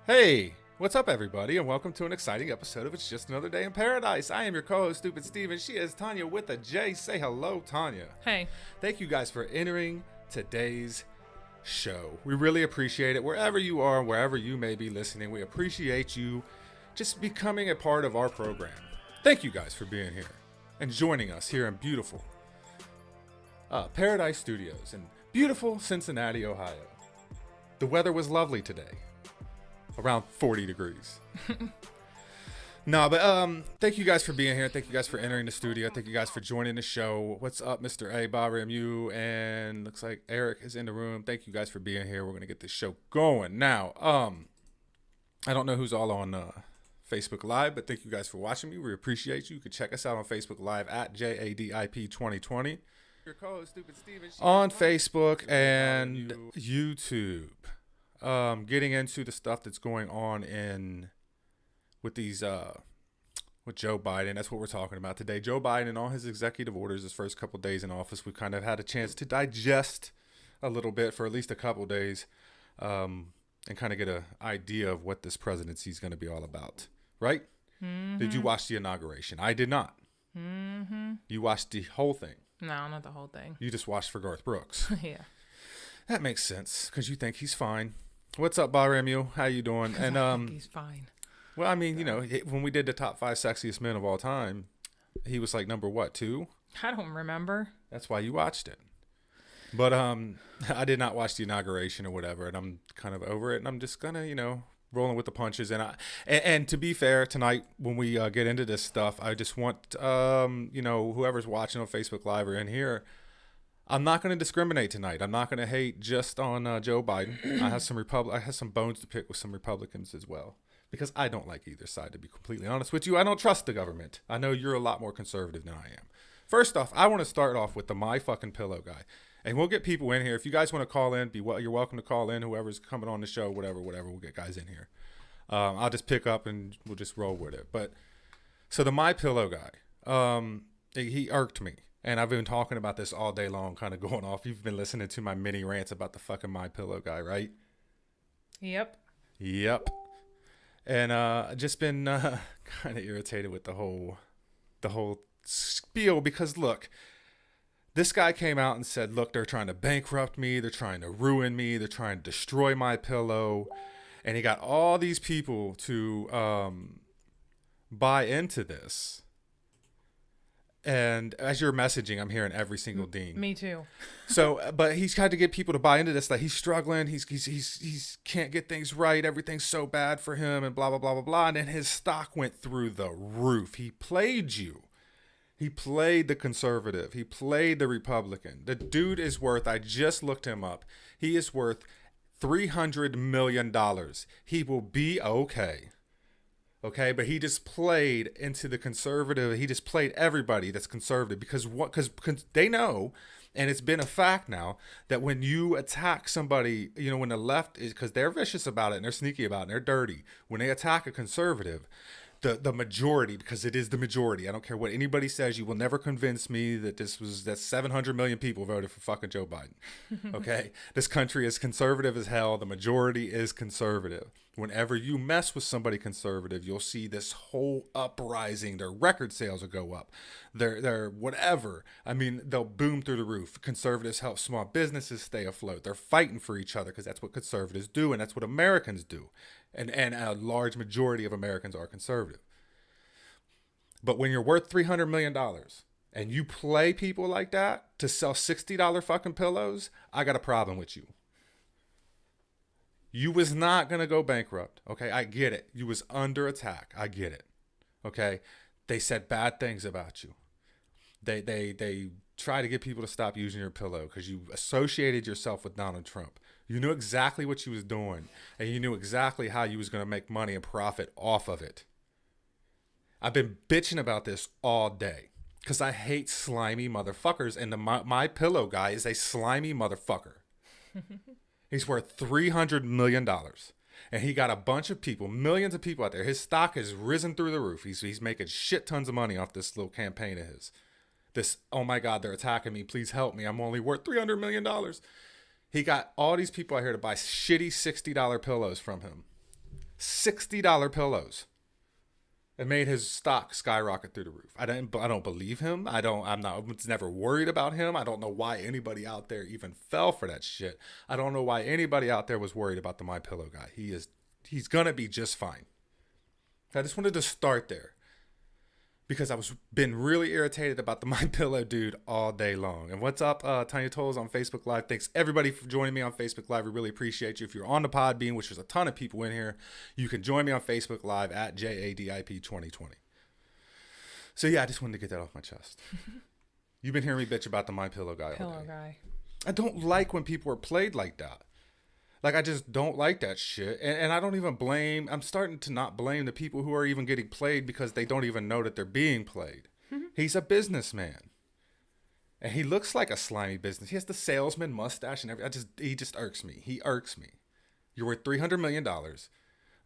Hey, what's up, everybody, and welcome to an exciting episode of It's Just Another Day in Paradise. I am your co-host, Stupid Steve, and she is Tanya with a J. Say hello, Tanya. Hey. Thank you guys for entering today's show. We really appreciate it. Wherever you are, wherever you may be listening, we appreciate you just becoming a part of our program. Thank you guys for being here and joining us here in beautiful Paradise Studios in beautiful Cincinnati, Ohio. The weather was lovely today. Around 40 degrees. No, but thank you guys for being here. Thank you guys for entering the studio. Thank you guys for joining the show. What's up, Mr. A, Bob MU, and looks like Eric is in the room. Thank you guys for being here. We're gonna get this show going now. I don't know who's all on Facebook Live, but thank you guys for watching me. We appreciate you. You can check us out on Facebook Live at JADIP2020. Your co-host, Stupid Steven, on Facebook and YouTube. Getting into the stuff that's going on with these with Joe Biden. That's what we're talking about today. Joe Biden and all his executive orders, his first couple days in office, we kind of had a chance to digest a little bit for at least a couple days, and kind of get an idea of what this presidency is going to be all about. Right? Mm-hmm. Did you watch the inauguration? I did not. Mm-hmm. You watched the whole thing? No, not the whole thing. You just watched for Garth Brooks. Yeah. That makes sense because you think he's fine. What's up, Bob MU? How you doing? And I think he's fine. Well, I mean, you know, when we did the top 5 sexiest men of all time, he was like number what, 2? I don't remember. That's why you watched it. But I did not watch the inauguration or whatever, and I'm kind of over it, and I'm just gonna, rolling with the punches. And to be fair, tonight when we get into this stuff, I just want whoever's watching on Facebook Live or in here, I'm not going to discriminate tonight. I'm not going to hate just on Joe Biden. I have some bones to pick with some Republicans as well, because I don't like either side, to be completely honest with you. I don't trust the government. I know you're a lot more conservative than I am. First off, I want to start off with the My Fucking Pillow guy. And we'll get people in here. If you guys want to call in, you're welcome to call in. Whoever's coming on the show, whatever, we'll get guys in here. I'll just pick up and we'll just roll with it. But so the My Pillow guy, he irked me. And I've been talking about this all day long, kind of going off. You've been listening to my mini rants about the fucking My Pillow guy, right? Yep. And just been kind of irritated with the whole spiel, because look, this guy came out and said, look, they're trying to bankrupt me, they're trying to ruin me, they're trying to destroy My Pillow, and he got all these people to buy into this. And as you're messaging, I'm hearing every single ding. Me too. So, but he's tried to get people to buy into this, that he's struggling. He's can't get things right. Everything's so bad for him, and blah, blah, blah, blah, blah. And then his stock went through the roof. He played you. He played the conservative. He played the Republican. The dude is worth, I just looked him up, he is worth $300 million. He will be okay. Okay, but he just played into the conservative. He just played everybody that's conservative, because they know, and it's been a fact now, that when you attack somebody, when the left is, because they're vicious about it and they're sneaky about it and they're dirty, when they attack a conservative, the majority, because it is the majority. I don't care what anybody says. You will never convince me that that 700 million people voted for fucking Joe Biden. Okay, this country is conservative as hell. The majority is conservative. Whenever you mess with somebody conservative, you'll see this whole uprising. Their record sales will go up. Their whatever. I mean, they'll boom through the roof. Conservatives help small businesses stay afloat. They're fighting for each other because that's what conservatives do, and that's what Americans do. And a large majority of Americans are conservative. But when you're worth $300 million and you play people like that to sell $60 fucking pillows, I got a problem with you. You was not going to go bankrupt. Okay, I get it. You was under attack. I get it. Okay, they said bad things about you. They try to get people to stop using your pillow because you associated yourself with Donald Trump. You knew exactly what you was doing, and you knew exactly how you was going to make money and profit off of it. I've been bitching about this all day because I hate slimy motherfuckers, and the My Pillow guy is a slimy motherfucker. He's worth $300 million, and he got a bunch of people, millions of people out there. His stock has risen through the roof. He's making shit tons of money off this little campaign of his. This, oh my God, they're attacking me. Please help me. I'm only worth $300 million. He got all these people out here to buy shitty $60 pillows from him. $60 pillows. It made his stock skyrocket through the roof. I don't believe him. I was never worried about him. I don't know why anybody out there even fell for that shit. I don't know why anybody out there was worried about the MyPillow guy. He's gonna be just fine. I just wanted to start there because been really irritated about the MyPillow dude all day long. And what's up, Tanya Tolls on Facebook Live? Thanks everybody for joining me on Facebook Live. We really appreciate you. If you're on the Podbean, which there's a ton of people in here, you can join me on Facebook Live at JADIP2020. So yeah, I just wanted to get that off my chest. You've been hearing me bitch about the MyPillow guy all day. Pillow guy. I don't like when people are played like that. Like, I just don't like that shit. And I don't even I'm starting to not blame the people who are even getting played because they don't even know that they're being played. He's a businessman. And he looks like a slimy business. He has the salesman mustache and everything. He just irks me. He irks me. You're worth $300 million.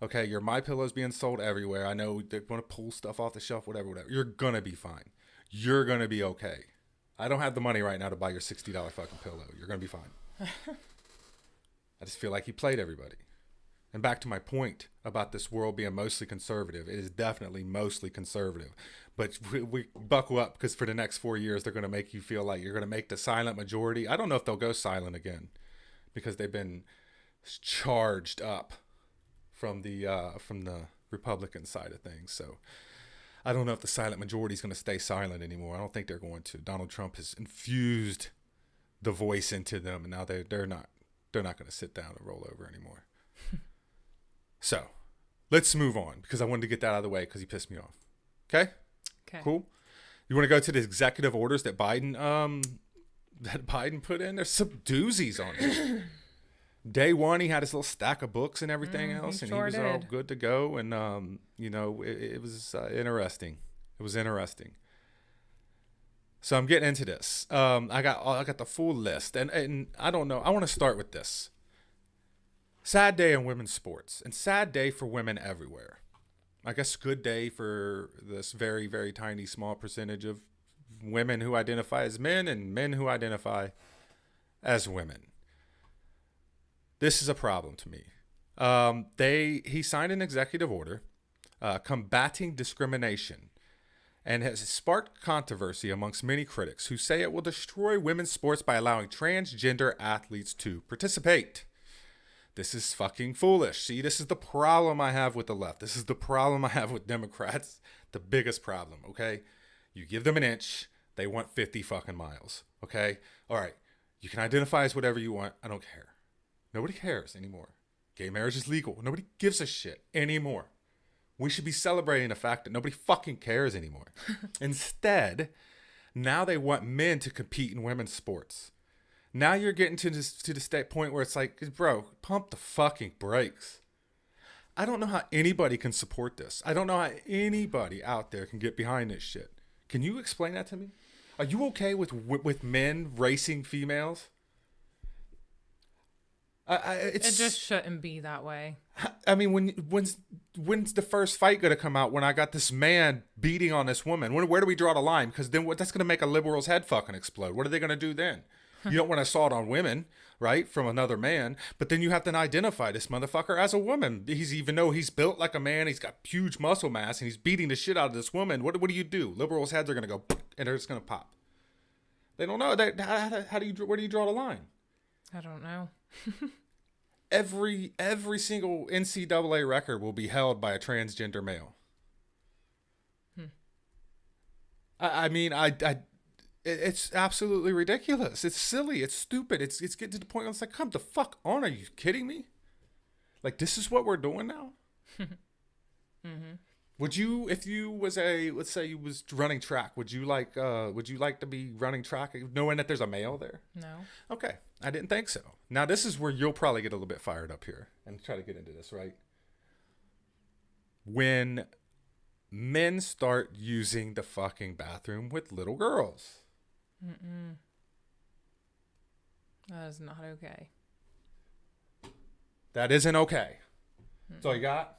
Okay, your MyPillow's being sold everywhere. I know they want to pull stuff off the shelf, whatever. You're going to be fine. You're going to be okay. I don't have the money right now to buy your $60 fucking pillow. You're going to be fine. I just feel like he played everybody. And back to my point about this world being mostly conservative. It is definitely mostly conservative. But we buckle up because for the next 4 years, they're going to make you feel like you're going to make the silent majority. I don't know if they'll go silent again because they've been charged up from the Republican side of things. So I don't know if the silent majority is going to stay silent anymore. I don't think they're going to. Donald Trump has infused the voice into them, and now they're not going to sit down and roll over anymore. So let's move on because I wanted to get that out of the way because he pissed me off. Okay? Cool. You want to go to the executive orders that Biden put in? There's some doozies on it. Day one, he had his little stack of books and everything else, and he was all good to go. And it was interesting. It was interesting. So I'm getting into this. I got the full list, and I don't know. I want to start with this. Sad day in women's sports, and sad day for women everywhere. I guess good day for this very, very tiny, small percentage of women who identify as men and men who identify as women. This is a problem to me. He signed an executive order combating discrimination and has sparked controversy amongst many critics who say it will destroy women's sports by allowing transgender athletes to participate. This is fucking foolish. See, this is the problem I have with the left. This is the problem I have with Democrats. The biggest problem, okay? You give them an inch, they want 50 fucking miles, okay? All right, you can identify as whatever you want. I don't care. Nobody cares anymore. Gay marriage is legal. Nobody gives a shit anymore. We should be celebrating the fact that nobody fucking cares anymore. Instead, now they want men to compete in women's sports. Now you're getting to the state point where it's like, bro, pump the fucking brakes. I don't know how anybody can support this. I don't know how anybody out there can get behind this shit. Can you explain that to me? Are you okay with men racing females? It just shouldn't be that way. I mean, when's the first fight going to come out when I got this man beating on this woman? Where do we draw the line? Because then that's going to make a liberal's head fucking explode. What are they going to do then? You don't want to assault on women, right, from another man. But then you have to identify this motherfucker as a woman. Even though he's built like a man, he's got huge muscle mass, and he's beating the shit out of this woman. What do you do? Liberals' heads are going to go, and they're just going to pop. They don't know. Where do you draw the line? I don't know. Every single NCAA record will be held by a transgender male. I mean, it's absolutely ridiculous. It's silly. It's stupid. It's getting to the point where it's like, come the fuck on. Are you kidding me? Like, this is what we're doing now? Mm-hmm. Would you, if you was let's say you was running track, would you like to be running track knowing that there's a male there? No. Okay. I didn't think so. Now, this is where you'll probably get a little bit fired up here and try to get into this, right? When men start using the fucking bathroom with little girls. Mm-mm. That is not okay. That isn't okay. That's all you got?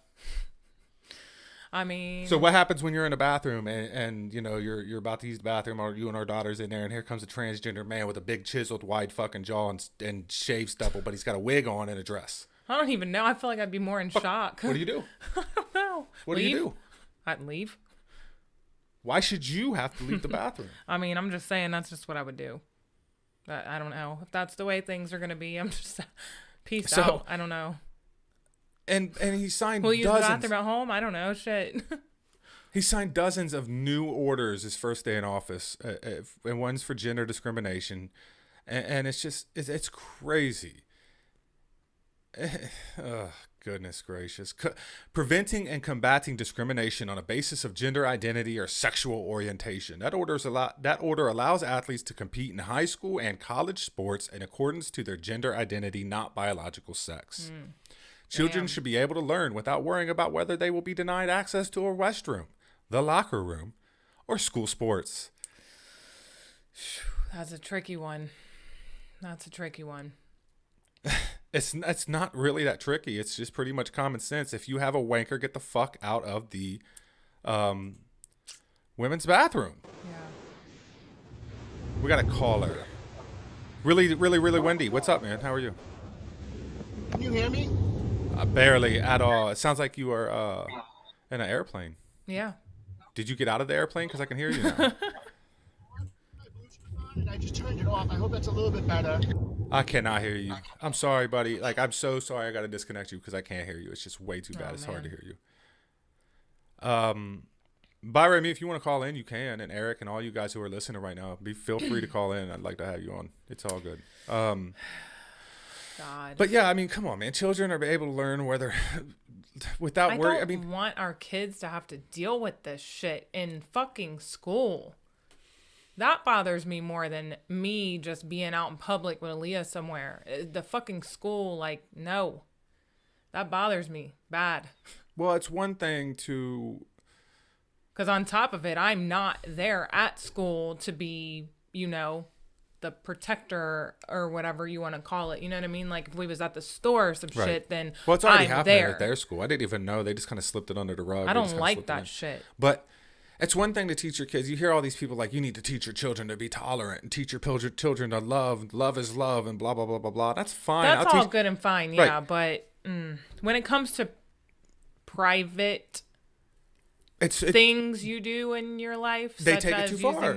I mean, so what happens when you're in a bathroom and you know you're about to use the bathroom, or you and our daughter's in there, and here comes a transgender man with a big chiseled wide fucking jaw and shaved stubble, but he's got a wig on and a dress. I don't even know. I feel like I'd be more in shock. What do you do? I don't know. What do you do? I'd leave. Why should you have to leave the bathroom? I mean, I'm just saying that's just what I would do. But I don't know. If that's the way things are going to be, I'm just peace out. I don't know. And he signed We'll use the dozens. bathroom at home? I don't know. Shit. He signed dozens of new orders his first day in office, and one's for gender discrimination. And it's just, it's crazy. Oh, goodness gracious. Preventing and combating discrimination on a basis of gender identity or sexual orientation. That order allows athletes to compete in high school and college sports in accordance to their gender identity, not biological sex. Children should be able to learn without worrying about whether they will be denied access to a restroom, the locker room, or school sports. That's a tricky one. It's not really that tricky. It's just pretty much common sense. If you have a wanker, get the fuck out of the women's bathroom. Yeah. We got a caller. Really, really, really windy. What's up, man? How are you? Can you hear me? Barely at all. It sounds like you are in an airplane. Yeah. Did you get out of the airplane? Because I can hear you now. I just turned it off. I hope that's a little bit better. I cannot hear you. I'm sorry, buddy. Like, I'm so sorry I got to disconnect you because I can't hear you. It's just way too bad. It's hard to hear you. Byron, if you want to call in, you can. And Eric and all you guys who are listening right now, feel free to call in. I'd like to have you on. It's all good. God. But yeah, I mean, come on, man. Children are able to learn whether without worry. I mean, want our kids to have to deal with this shit in fucking school. That bothers me more than me just being out in public with Aaliyah somewhere. The fucking school, like, no. That bothers me bad. Well, it's one thing to... Because on top of it, I'm not there at school to be, the protector or whatever you want to call it. You know what I mean? Like, if we was at the store or some shit, then well, it's already I'm happening there. at their school. I didn't even know. They just kind of slipped it under the rug. I don't like that shit. But... it's one thing to teach your kids. You hear all these people like, you need to teach your children to be tolerant and teach your children to love. Love is love and blah, blah, blah, blah, blah. That's fine. That's all good and fine, yeah. Right. But when it comes to private things you do in your life, they such take it as too far.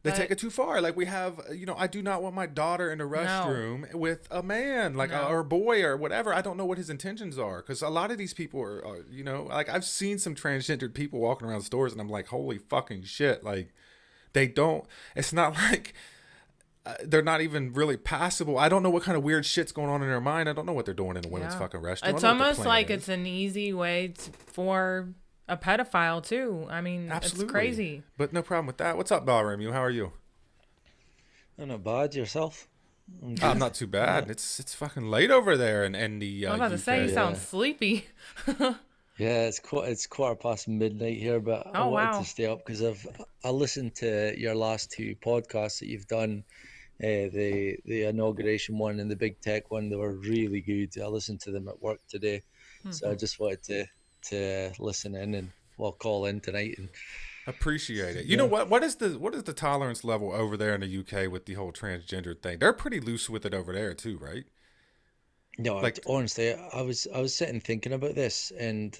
They take it too far. Like we have, I do not want my daughter in the restroom with a man, or a boy or whatever. I don't know what his intentions are. Because a lot of these people are, like I've seen some transgendered people walking around stores and I'm like, holy fucking shit. Like it's not like they're not even really passable. I don't know what kind of weird shit's going on in their mind. I don't know what they're doing in the women's fucking restroom. It's almost like it's an easy way for a pedophile too. I mean, absolutely. It's crazy. But no problem with that. What's up, Balram? How are you? I'm not bad. Yourself? I'm not too bad. It's fucking late over there in the I was about to say, you sound sleepy. Yeah, it's midnight here, but I wanted to stay up because I listened to your last two podcasts that you've done, the inauguration one and the big tech one. They were really good. I listened to them at work today, so I just wanted to listen in and call in tonight and appreciate it. You know what is the tolerance level over there in the UK with the whole transgender thing? They're pretty loose with it over there too, right? No, honestly, I was sitting thinking about this, and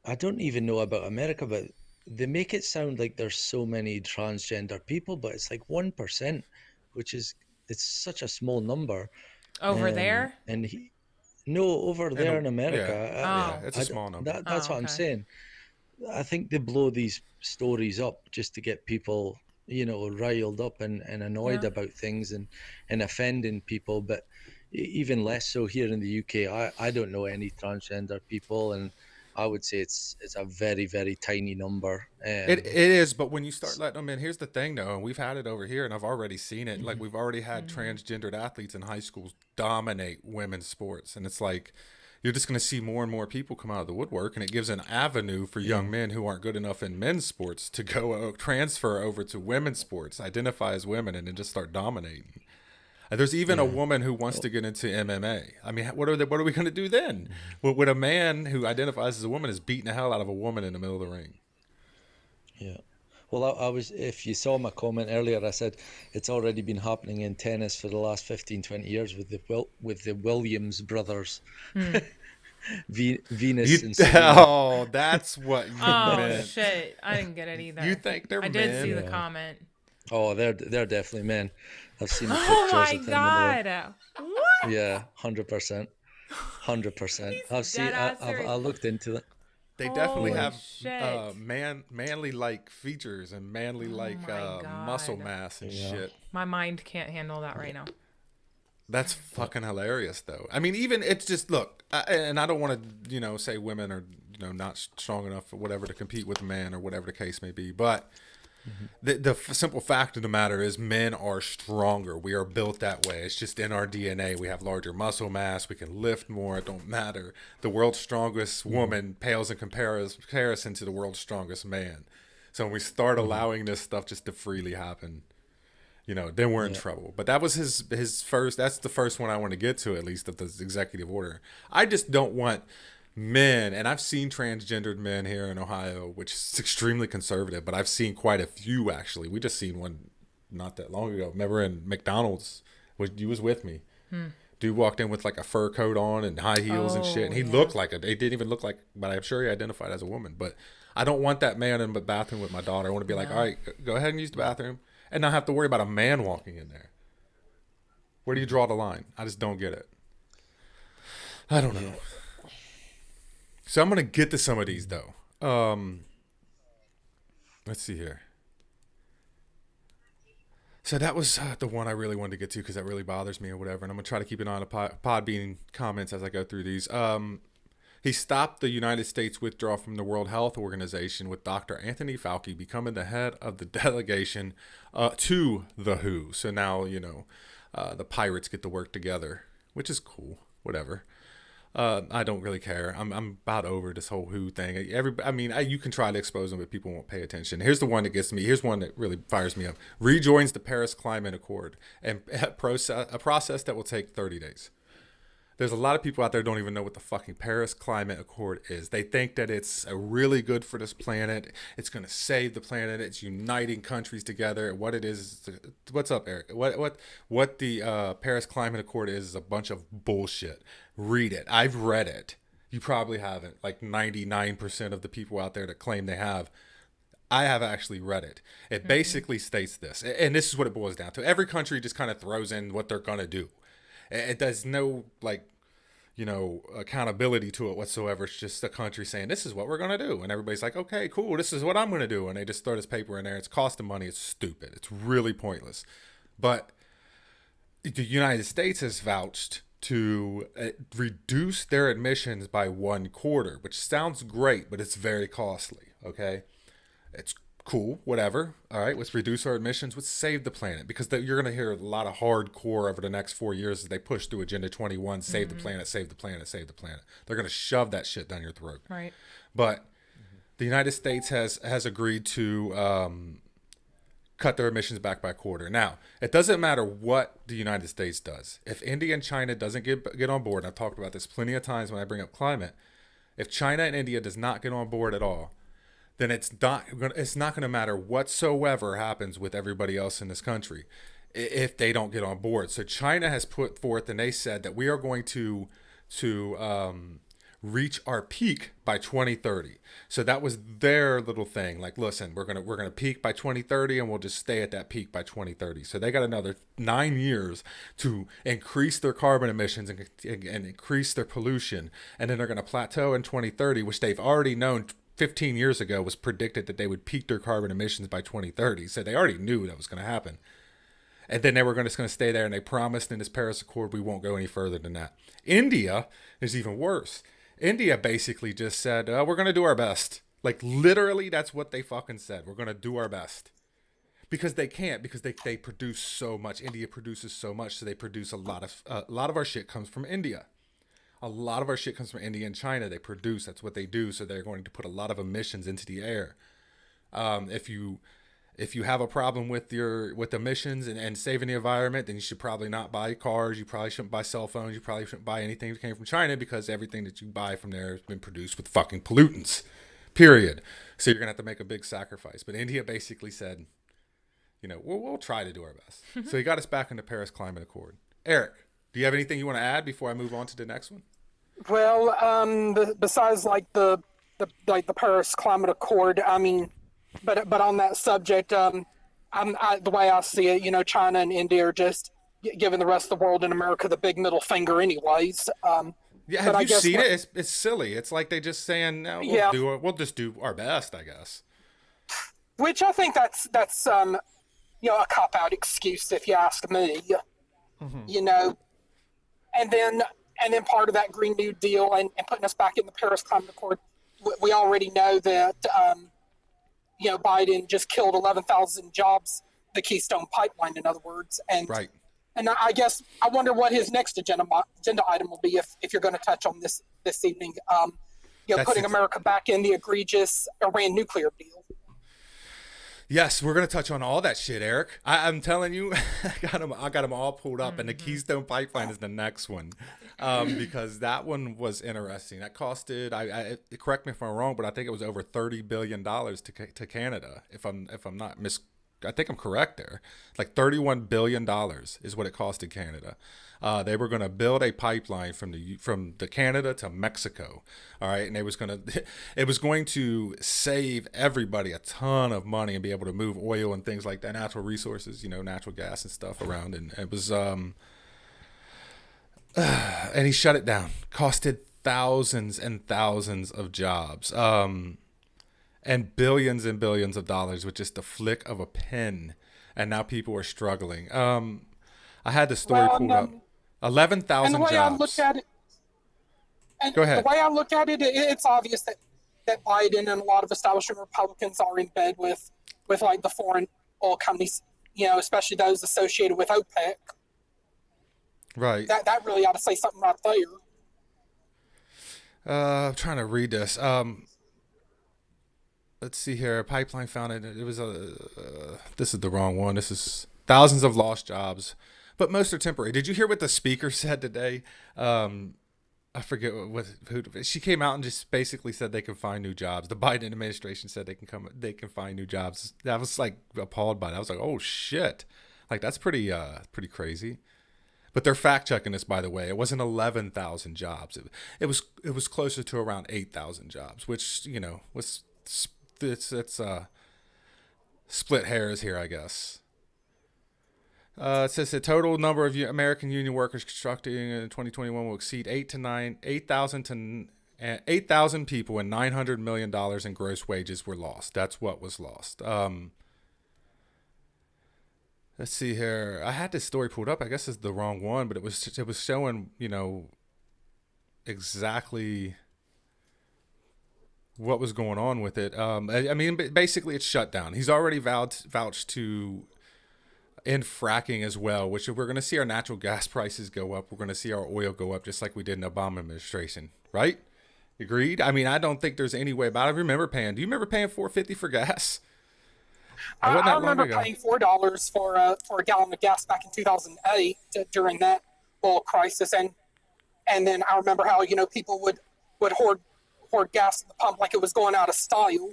I don't even know about America, but they make it sound like there's so many transgender people, but it's like 1%, which is it's such a small number. Over there? And over there in America. Yeah, it's a small number. That's what I'm saying. I think they blow these stories up just to get people, riled up and annoyed about things and offending people. But even less so here in the UK. I don't know any transgender people, and I would say it's a very, very tiny number. It is, but when you start letting them in, here's the thing though, and we've had it over here and I've already seen it. Like we've already had transgendered athletes in high schools dominate women's sports. And it's like, you're just going to see more and more people come out of the woodwork, and it gives an avenue for young men who aren't good enough in men's sports to go transfer over to women's sports, identify as women, and then just start dominating. There's even a woman who wants to get into MMA. I mean, what are we going to do then? When a man who identifies as a woman is beating the hell out of a woman in the middle of the ring? Yeah. Well, I was, if you saw my comment earlier, I said it's already been happening in tennis for the last 15, 20 years with the Williams brothers, Venus and Serena. Oh, that's what you Oh meant. shit! I didn't get it either. You think they're I did men? see the Yeah. comment. Oh, they're definitely men. I've seen the Oh pictures my of them. And god! What? yeah, 100%. 100%. I've seen. dead-ass I serious. looked into that. They definitely Holy have shit. manly like features and manly like my muscle God. mass and Yeah. shit. My mind can't handle that right now. That's fucking hilarious, though. I mean, even it's just look, and I don't want to, say women are, not strong enough or whatever to compete with a man or whatever the case may be. But the simple fact of the matter is, men are stronger. We are built that way. It's just in our DNA. We have larger muscle mass. We can lift more. It don't matter. The world's strongest woman pales in comparison to the world's strongest man. So when we start allowing this stuff just to freely happen, then we're in trouble. But that was his first. That's the first one I want to get to, at least, of the executive order. I just don't want men, and I've seen transgendered men here in Ohio, which is extremely conservative, but I've seen quite a few, actually. We just seen one not that long ago. Remember in McDonald's, you was with me. Dude walked in with like a fur coat on and high heels and shit, and he looked like it. He didn't even look like, but I'm sure he identified as a woman. But I don't want that man in the bathroom with my daughter. I want to be like, all right, go ahead and use the bathroom, and not have to worry about a man walking in there. Where do you draw the line? I just don't get it. I don't know. So I'm going to get to some of these, though. Let's see here. So that was the one I really wanted to get to because that really bothers me or whatever. And I'm going to try to keep an eye on the Podbean comments as I go through these. He stopped the United States withdrawal from the World Health Organization with Dr. Anthony Fauci becoming the head of the delegation to the WHO. So now, the pirates get to work together, which is cool. Whatever. I don't really care. I'm about over this whole WHO thing. You can try to expose them, but people won't pay attention. Here's the one that gets me. Here's one that really fires me up. Rejoins the Paris Climate Accord, and a process that will take 30 days. There's a lot of people out there who don't even know what the fucking Paris Climate Accord is. They think that it's really good for this planet. It's going to save the planet. It's uniting countries together. What it is what's up, Eric? What the Paris Climate Accord is a bunch of bullshit. Read it. I've read it. You probably haven't. Like 99% of the people out there that claim they have. I have actually read it. It basically states this, and this is what it boils down to. Every country just kind of throws in what they're going to do. It does no accountability to it whatsoever. It's just the country saying, this is what we're going to do. And everybody's like, okay, cool. This is what I'm going to do. And they just throw this paper in there. It's costing money. It's stupid. It's really pointless. But the United States has vouched to reduce their emissions by 1/4, which sounds great, but it's very costly. Okay. It's cool, whatever. All right, let's reduce our emissions. Let's save the planet, because you're going to hear a lot of hardcore over the next 4 years as they push through Agenda 21, save the planet, save the planet, save the planet. They're going to shove that shit down your throat. Right. But the United States has agreed to cut their emissions back by 1/4. Now, it doesn't matter what the United States does. If India and China doesn't get on board, and I've talked about this plenty of times when I bring up climate, if China and India does not get on board at all, then it's not going to matter whatsoever happens with everybody else in this country if they don't get on board. So China has put forth, and they said that we are going to reach our peak by 2030. So that was their little thing. Like, listen, we're gonna peak by 2030, and we'll just stay at that peak by 2030. So they got another 9 years to increase their carbon emissions and increase their pollution, and then they're gonna plateau in 2030, which they've already known 15 years ago was predicted that they would peak their carbon emissions by 2030. So they already knew that was going to happen. And then they were just going to stay there, and they promised in this Paris Accord we won't go any further than that. India is even worse. India basically just said, we're going to do our best. Like, literally, that's what they fucking said. We're going to do our best. Because they can't, because they produce so much. India produces so much, so they produce a lot of our shit comes from India. A lot of our shit comes from India and China. They produce. That's what they do. So they're going to put a lot of emissions into the air. If you have a problem with emissions and saving the environment, then you should probably not buy cars. You probably shouldn't buy cell phones. You probably shouldn't buy anything that came from China, because everything that you buy from there has been produced with fucking pollutants. period. So you're gonna have to make a big sacrifice. But India basically said, we'll try to do our best. So he got us back in the Paris Climate Accord. Eric, do you have anything you want to add before I move on to the next one? Well, besides the Paris Climate Accord, I mean, but on that subject, the way I see it, China and India are just giving the rest of the world and America the big middle finger, anyways. Yeah, have you seen it? It's silly. It's like they just saying, no, we'll just do our best, I guess. Which I think that's a cop-out excuse, if you ask me. Mm-hmm. And then part of that Green New Deal and putting us back in the Paris Climate Accord, we already know that Biden just killed 11,000 jobs, the Keystone Pipeline, in other words, and right. And I guess I wonder what his next agenda item will be if you're going to touch on this evening. Putting America back in the egregious Iran nuclear deal. Yes, we're going to touch on all that shit, Eric. I'm telling you, I got them all pulled up, and the Keystone Pipeline is the next one, because that one was interesting. That costed, correct me if I'm wrong, but I think it was over $30 billion to Canada. If I'm not I think I'm correct there. Like $31 billion is what it costed Canada. They were going to build a pipeline from the Canada to Mexico. All right. And it was going to save everybody a ton of money and be able to move oil and things like that, natural resources, natural gas and stuff around. And it was, and he shut it down, costed thousands and thousands of jobs. And billions of dollars with just the flick of a pen. And now people are struggling. I had the story pulled up. 11,000 jobs. And the way I look at it, go ahead. The way I look at it, it's obvious that Biden and a lot of establishment Republicans are in bed with like the foreign oil companies, especially those associated with OPEC. Right. That really ought to say something right there. I'm trying to read this. Let's see here. A pipeline found it. It was this is the wrong one. This is thousands of lost jobs, but most are temporary. Did you hear what the speaker said today? I forget who she came out and just basically said they can find new jobs. The Biden administration said they can find new jobs. I was like appalled by that. I was like, oh shit, like that's pretty crazy. But they're fact checking this, by the way. It wasn't 11,000 jobs. It was closer to around 8,000 jobs, which was. It's split hairs here, I guess. It says the total number of American union workers constructing in 2021 will exceed 8,000 people, and $900 million in gross wages were lost. That's what was lost. Let's see here. I had this story pulled up. I guess it's the wrong one, but it was showing exactly what was going on with it. I mean, basically it's shut down. He's already vouched to end fracking as well, which we're going to see our natural gas prices go up. We're going to see our oil go up just like we did in the Obama administration, right? Agreed? I mean, I don't think there's any way about it. Do you remember paying $4.50 for gas? I remember paying $4 for a gallon of gas back in 2008 during that oil crisis. And then I remember how, people would hoard gas at the pump like it was going out of style.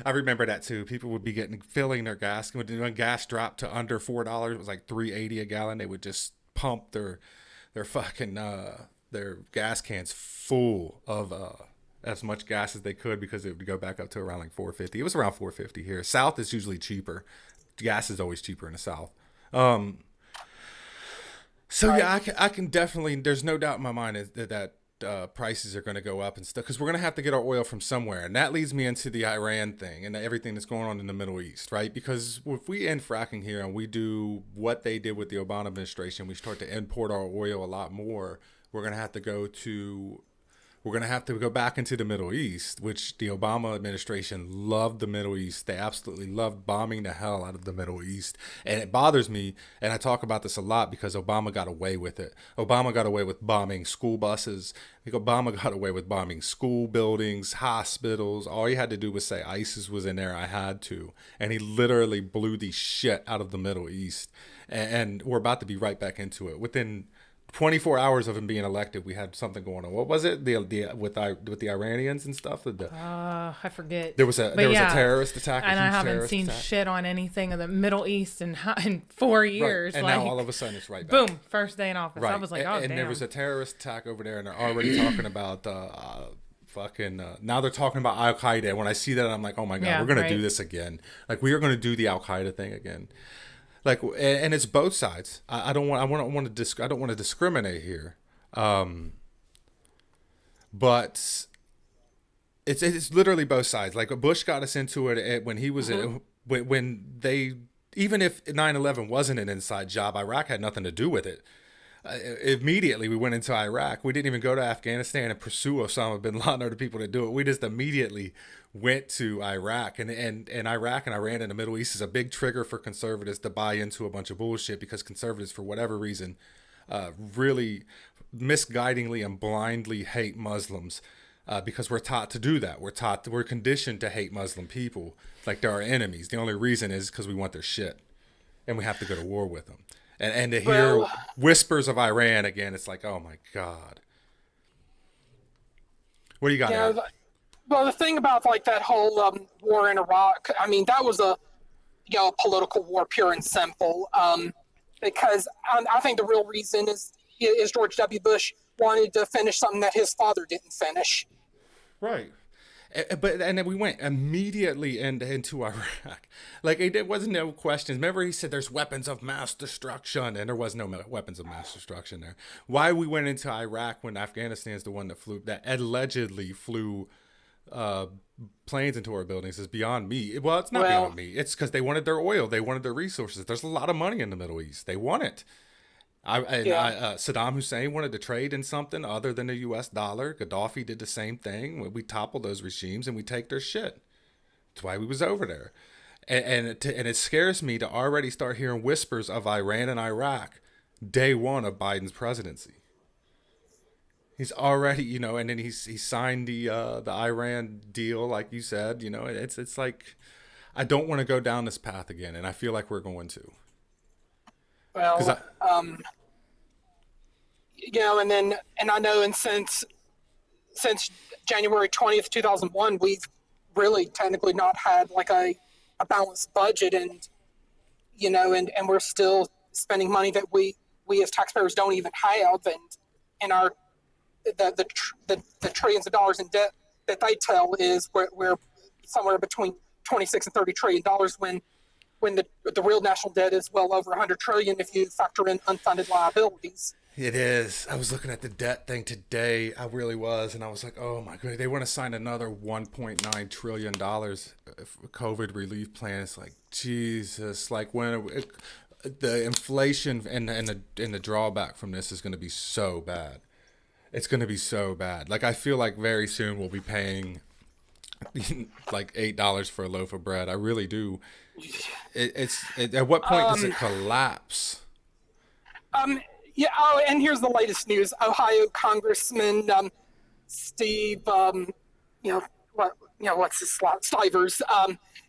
I remember that too. People would be filling their gas. When gas dropped to under $4, it was like $3.80 a gallon. They would just pump their fucking their gas cans full of as much gas as they could, because it would go back up to around like $4.50. It was around $4.50 here. South is usually cheaper. Gas is always cheaper in the South. Yeah, I can definitely. There's no doubt in my mind that prices are going to go up and stuff, because we're going to have to get our oil from somewhere. And that leads me into the Iran thing and everything that's going on in the Middle East, right? Because if we end fracking here and we do what they did with the Obama administration, we start to import our oil a lot more, we're going to have to go back into the Middle East, which the Obama administration loved the Middle East. They absolutely loved bombing the hell out of the Middle East. And it bothers me, and I talk about this a lot, because Obama got away with it. Obama got away with bombing school buses. Obama got away with bombing school buildings, hospitals. All he had to do was say ISIS was in there, I had to. And he literally blew the shit out of the Middle East. And we're about to be right back into it. Within 24 hours of him being elected, we had something going on. What was it? The with the Iranians and stuff. I forget. There was a terrorist attack, and I haven't seen shit on anything of the Middle East in 4 years. Right. And like, now all of a sudden it's right back. Boom, first day in office. Right. I was like, and damn. there was a terrorist attack over there, and they're already talking about now they're talking about Al Qaeda. When I see that, I'm like, oh my god, we're gonna do this again. Like, we are gonna do the Al Qaeda thing again. Like, and it's both sides. I don't want to discriminate here, but it's literally both sides. Like, Bush got us into it when he was when they, even if 9/11 wasn't an inside job, Iraq had nothing to do with it. Immediately we went into Iraq. We didn't even go to Afghanistan and pursue Osama bin Laden or the people that do it. We just immediately went to Iraq, and Iraq and Iran in the Middle East is a big trigger for conservatives to buy into a bunch of bullshit, because conservatives, for whatever reason, really misguidingly and blindly hate Muslims, because we're taught to do that. We're conditioned to hate Muslim people like they're our enemies. The only reason is because we want their shit, and we have to go to war with them. And to hear whispers of Iran again, it's like, oh my god. What do you got? Yeah, well, the thing about like that whole war in Iraq, I mean, that was a political war, pure and simple. Because I think the real reason is George W. Bush wanted to finish something that his father didn't finish. Right. But then we went immediately into Iraq. Like, there wasn't no questions. Remember, he said there's weapons of mass destruction, and there was no weapons of mass destruction there. Why we went into Iraq when Afghanistan's the one that allegedly flew planes into our buildings is beyond me. Well, it's not beyond me. It's because they wanted their oil. They wanted their resources. There's a lot of money in the Middle East. They want it. Saddam Hussein wanted to trade in something other than the U.S. dollar. Gaddafi did the same thing. We toppled those regimes and we take their shit. That's why we was over there. And it scares me to already start hearing whispers of Iran and Iraq day one of Biden's presidency. He's already, and then he signed the Iran deal, like you said. It's like, I don't want to go down this path again, and I feel like we're going to. Well, and I know, and since January 20th, 2001, we've really technically not had like a balanced budget, and we're still spending money that we as taxpayers don't even have, and our the trillions of dollars in debt that they tell is we're somewhere between 26 and 30 trillion dollars when the real national debt is well over 100 trillion if you factor in unfunded liabilities. It is. I was looking at the debt thing today. I really was. And I was like, oh my God, they want to sign another $1.9 trillion COVID relief plan. It's like, Jesus, like the inflation and the drawback from this is going to be so bad. It's going to be so bad. Like, I feel like very soon we'll be paying like $8 for a loaf of bread. I really do. At what point does it collapse? Yeah. Oh, and here's the latest news: Ohio Congressman Steve, what's his Stivers,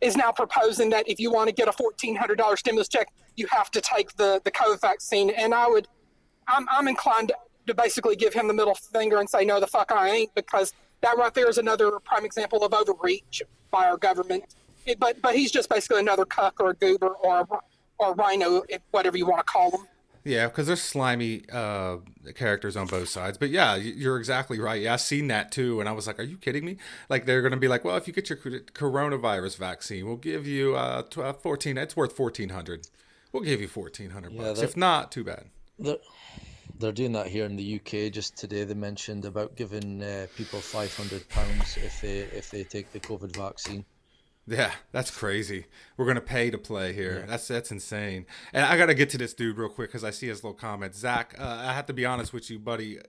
is now proposing that if you want to get a $1,400 stimulus check, you have to take the COVID vaccine. And I'm inclined to basically give him the middle finger and say, no, the fuck I ain't, because that right there is another prime example of overreach by our government. But he's just basically another cuck or a goober or rhino, whatever you want to call them. Yeah, because there's slimy characters on both sides. But yeah, you're exactly right. Yeah, I've seen that too. And I was like, are you kidding me? Like, they're going to be like, well, if you get your coronavirus vaccine, we'll give you it's worth $1,400. We'll give you $1,400 bucks. If not, too bad. They're doing that here in the UK. Just today they mentioned about giving people £500 if they take the COVID vaccine. Yeah, that's crazy. We're going to pay to play here. Yeah. That's insane. And I got to get to this dude real quick because I see his little comment. Zach, I have to be honest with you, buddy.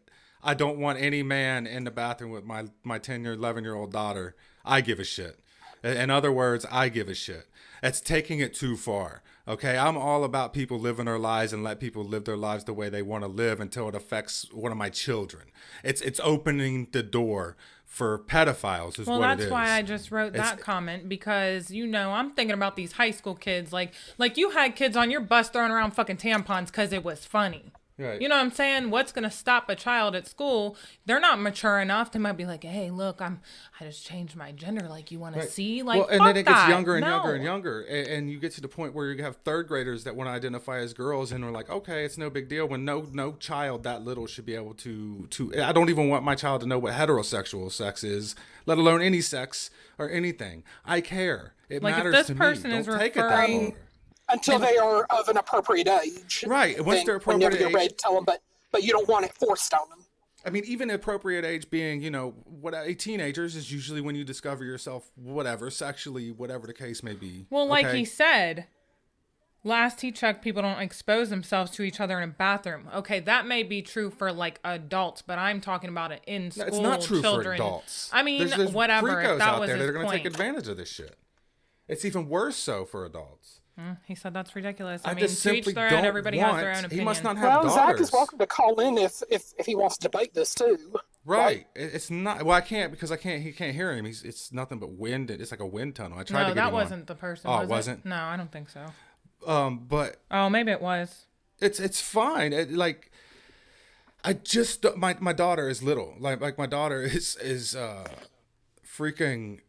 I don't want any man in the bathroom with my 10-year, 11-year-old daughter. I give a shit. In other words, I give a shit. That's taking it too far. Okay, I'm all about people living their lives and let people live their lives the way they want to live until it affects one of my children. It's opening the door for pedophiles is what it is. Well, that's why I just wrote that comment, because, I'm thinking about these high school kids. Like you had kids on your bus throwing around fucking tampons because it was funny. Right. You know what I'm saying? What's going to stop a child at school? They're not mature enough. They might be like, hey, look, I just changed my gender. Like, you want to see? Like, well, and fuck then it gets that. younger and No. younger and younger. And you get to the point where you have third graders that want to identify as girls and are like, okay, it's no big deal. When no child that little should be able to, I don't even want my child to know what heterosexual sex is, let alone any sex or anything. I care. It Like, if matters this to me. person Don't is take it that referring- far. Until they are of an appropriate age. Right. Once then they're whenever appropriate you're age. ready to tell them, but you don't want it forced on them. I mean, even appropriate age being, what a teenagers is usually when you discover yourself, whatever, sexually, whatever the case may be. Well, like okay? he said, last he checked, people don't expose themselves to each other in a bathroom. Okay, that may be true for like adults, but I'm talking about it in school. It's not true children. for adults. I mean, there's whatever. freakos If that out was there his that are going to take point. advantage of this shit. It's even worse so for adults. He said that's ridiculous. I mean, just to each simply their don't own. Everybody want. has their own opinion. He must not have Well, Zach daughters. is welcome to call in if he wants to debate this too. Right. It's not. Well, I can't because I can't. He can't hear him. It's nothing but wind. It's like a wind tunnel. I tried to No, get that him wasn't the person. Oh, was it wasn't? No, I don't think so. on. But Oh, maybe it was. it's fine. I just my daughter is little. Like my daughter is freaking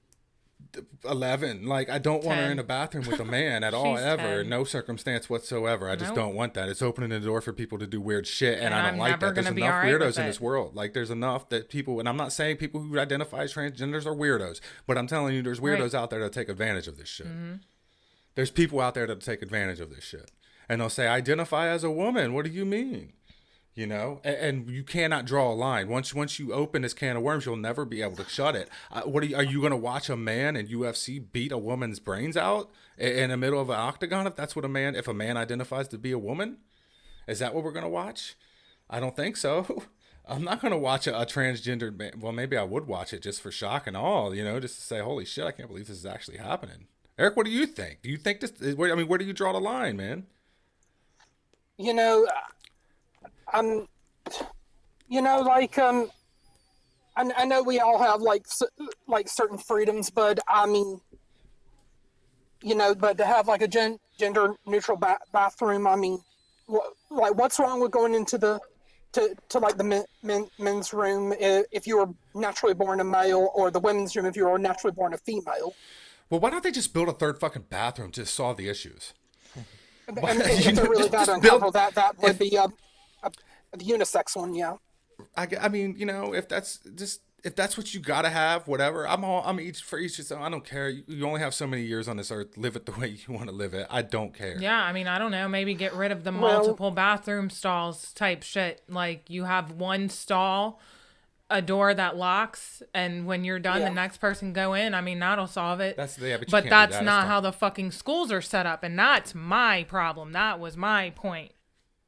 11. Like, I don't want her 10. in a bathroom with a man at all, She's ever. 10. No circumstance whatsoever. I just Nope. don't want that. It's opening the door for people to do weird shit, and I don't I'm like never that. There's gonna be enough alright with weirdos in it. this world. Like, there's enough that people, and I'm not saying people who identify as transgenders are weirdos, but I'm telling you, there's weirdos Right. out there that take advantage of this shit. Mm-hmm. There's people out there that take advantage of this shit, and they'll say, "Identify as a woman." What do you mean? You know, and you cannot draw a line. Once you open this can of worms, you'll never be able to shut it. Are you going to watch a man in UFC beat a woman's brains out in the middle of an octagon? If a man identifies to be a woman, is that what we're going to watch? I don't think so. I'm not going to watch a transgendered man. Well, maybe I would watch it just for shock and awe, just to say, holy shit, I can't believe this is actually happening. Eric, what do you think? Do you think this? Where do you draw the line, man? I know we all have like certain freedoms, but I mean, but to have like a gender neutral bathroom, I mean, what's wrong with going into the men's room if you were naturally born a male, or the women's room if you were naturally born a female? Well, why don't they just build a third fucking bathroom to solve the issues? And if they're really that uncomfortable, that would be a unisex one, yeah. I mean, if that's what you gotta have, whatever. I'm each for each his own. I don't care. You only have so many years on this earth. Live it the way you want to live it. I don't care. Yeah, I mean, I don't know. Maybe get rid of the multiple bathroom stalls type shit. Like, you have one stall, a door that locks, and when you're done, the next person go in. I mean, that'll solve it. But you can't do that's that. not how the fucking schools are set up, and that's my problem. That was my point.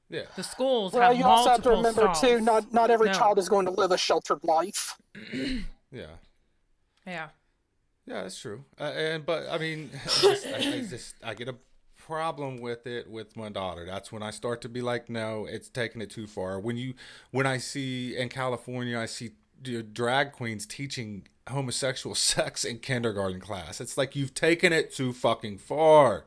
Yeah. The schools Well, have you also have to multiple remember stalls. too, not every No. child is going to live a sheltered life. Yeah. Yeah. Yeah, that's true. But I mean, I get a problem with it with my daughter. That's when I start to be like, no, it's taking it too far. When I see in California, I see drag queens teaching homosexual sex in kindergarten class. It's like, you've taken it too fucking far.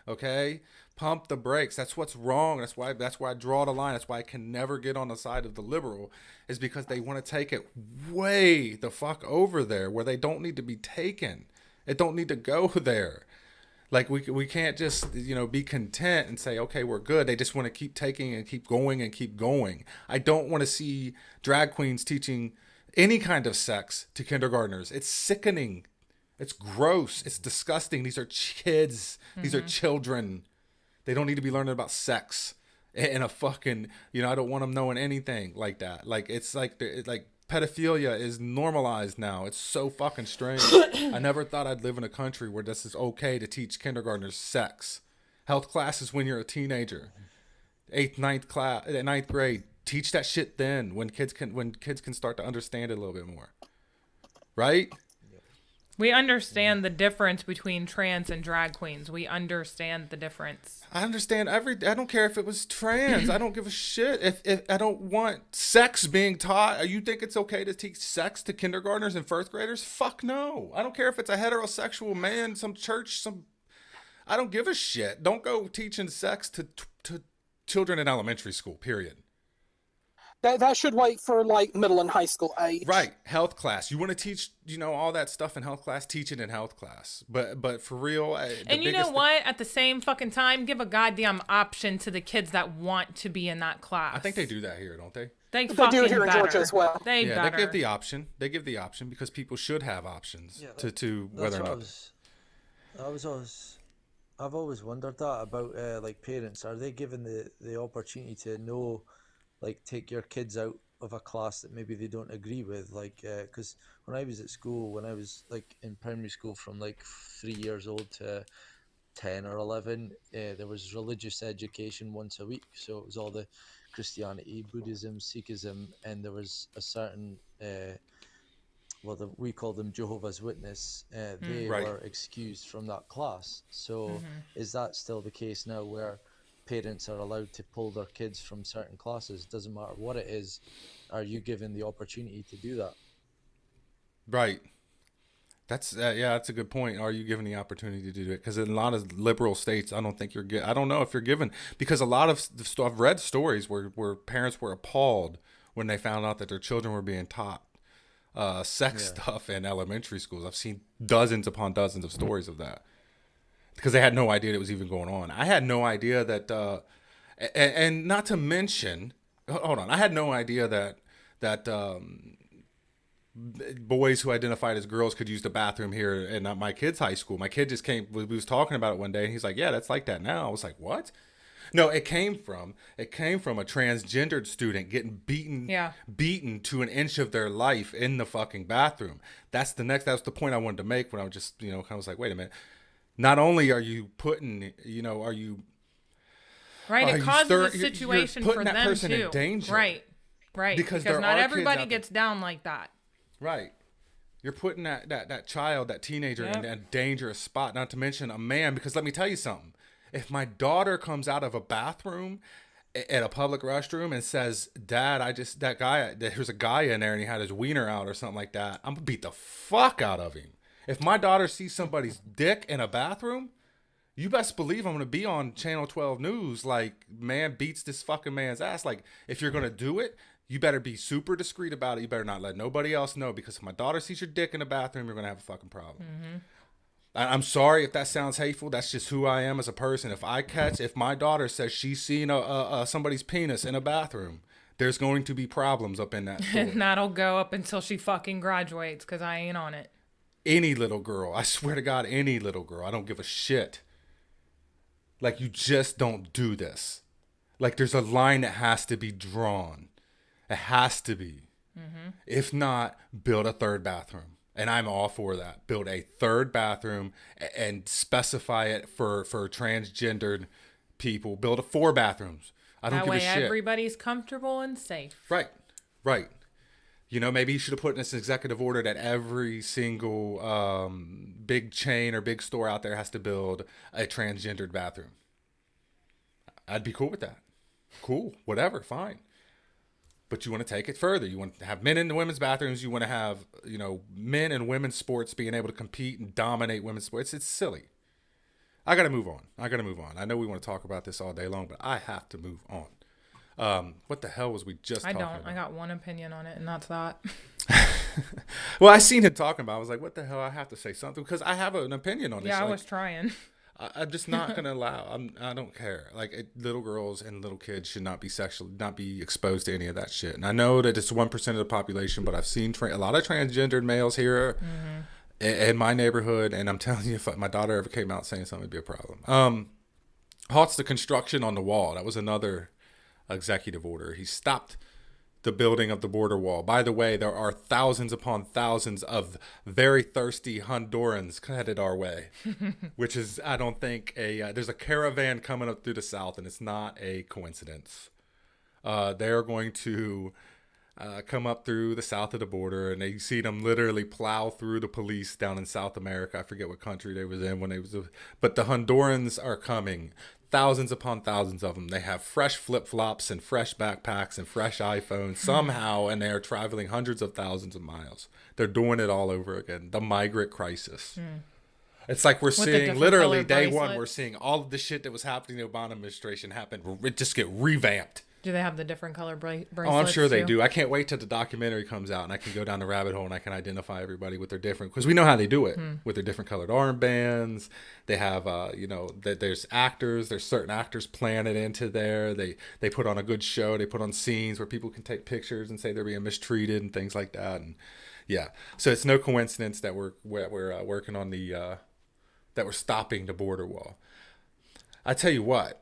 Okay? Pump the brakes. That's what's wrong. That's why I draw the line. That's why I can never get on the side of the liberal, is because they want to take it way the fuck over there where they don't need to be taken. It don't need to go there. Like, we can't just, be content and say, okay, we're good. They just want to keep taking and keep going and keep going. I don't want to see drag queens teaching any kind of sex to kindergartners. It's sickening. It's gross. It's disgusting. These are kids. These are children. They don't need to be learning about sex in a fucking, I don't want them knowing anything like that. Like, it's like pedophilia is normalized now. It's so fucking strange. I never thought I'd live in a country where this is okay to teach kindergartners sex. Health classes when you're a teenager. 8th, 9th grade. Teach that shit then, when kids can start to understand it a little bit more. Right? We understand the difference between trans and drag queens. We understand the difference. I understand I don't care if it was trans. I don't give a shit. If I don't want sex being taught. You think it's okay to teach sex to kindergartners and first graders? Fuck no. I don't care if it's a heterosexual man, some church, I don't give a shit. Don't go teaching sex to children in elementary school, period. That should wait for like middle and high school age. Right. Health class. You want to teach, all that stuff in health class, teach it in health class. But for real. And you know what? At the same fucking time, give a goddamn option to the kids that want to be in that class. I think they do that here, don't they? They do it here in Georgia as well. They give the option. They give the option because people should have options to whether or not. I've always wondered that about like parents. Are they given the opportunity to know, like, take your kids out of a class that maybe they don't agree with? Like, because when I was at school, when I was like in primary school from like 3 years old to 10 or 11, there was religious education once a week. So it was all the Christianity, Buddhism, Sikhism, and there was a certain we call them Jehovah's Witness. They were excused from that class. So is that still the case now, where parents are allowed to pull their kids from certain classes? Doesn't matter what it is. Are you given the opportunity to do that? Right. That's that's a good point. Are you given the opportunity to do it? Because in a lot of liberal states, I don't think I don't know if you're given, because a lot of stuff, I've read stories where parents were appalled when they found out that their children were being taught sex stuff in elementary schools. I've seen dozens upon dozens of stories of that because they had no idea it was even going on. I had no idea that, and not to mention, hold on, I had no idea that boys who identified as girls could use the bathroom here in my kid's high school. My kid just came, we was talking about it one day, and he's like, yeah, that's like that now. I was like, what? No, it came from a transgendered student getting beaten to an inch of their life in the fucking bathroom. That's the point I wanted to make when I was just, kind of was like, wait a minute. Not only are you putting, are you... Right, it causes a situation for them, that person too. in danger. Right. Because not everybody gets down like that. Right. You're putting that child, that teenager in a dangerous spot, not to mention a man, because let me tell you something. If my daughter comes out of a bathroom at a public restroom and says, Dad, there's a guy in there and he had his wiener out or something like that, I'm going to beat the fuck out of him. If my daughter sees somebody's dick in a bathroom, you best believe I'm going to be on Channel 12 News like, man beats this fucking man's ass. Like, if you're going to do it, you better be super discreet about it. You better not let nobody else know, because if my daughter sees your dick in the bathroom, you're going to have a fucking problem. Mm-hmm. I'm sorry if that sounds hateful. That's just who I am as a person. If my daughter says she's seen somebody's penis in a bathroom, there's going to be problems up in that store. And that'll go up until she fucking graduates, because I ain't on it. Any little girl. I swear to God, any little girl. I don't give a shit. Like, you just don't do this. Like, there's a line that has to be drawn. It has to be. Mm-hmm. If not, build a third bathroom. And I'm all for that. Build a third bathroom and specify it for transgendered people. Build 4 bathrooms. I don't give a shit. That way everybody's comfortable and safe. Right. Maybe you should have put in this executive order that every single big chain or big store out there has to build a transgendered bathroom. I'd be cool with that. Cool. Whatever. Fine. But you want to take it further. You want to have men in the women's bathrooms. You want to have, men in women's sports being able to compete and dominate women's sports. It's silly. I got to move on. I know we want to talk about this all day long, but I have to move on. What the hell was we just talking about? I got one opinion on it, and that's that. Well, I seen him talking about it. I was like, what the hell? I have to say something because I have an opinion on this. Yeah, I was trying. I'm just not going to allow. I don't care. Like, little girls and little kids should not be exposed to any of that shit. And I know that it's 1% of the population, but I've seen a lot of transgendered males here in my neighborhood. And I'm telling you, if my daughter ever came out saying something, it'd be a problem. Halts the construction on the wall. That was another executive order. He stopped the building of the border wall. By the way, there are thousands upon thousands of very thirsty Hondurans headed our way, which is, I don't think, there's a caravan coming up through the south, and it's not a coincidence. They're going to come up through the south of the border, and you see them literally plow through the police down in South America. I forget what country they was in but the Hondurans are coming. Thousands upon thousands of them. They have fresh flip-flops and fresh backpacks and fresh iPhones somehow, and they are traveling hundreds of thousands of miles. They're doing it all over again. The migrant crisis. It's like we're seeing, literally day one, we're seeing all of the shit that was happening in the Obama administration happen. It just get revamped. Do they have the different color bracelets? Oh, I'm sure they too? do. I can't wait till the documentary comes out and I can go down the rabbit hole and I can identify everybody with their different, because we know how they do it with their different colored armbands. They have, there's actors, there's certain actors planted into there. They put on a good show. They put on scenes where people can take pictures and say they're being mistreated and things like that. And yeah, so it's no coincidence that we're working on that we're stopping the border wall. I tell you what.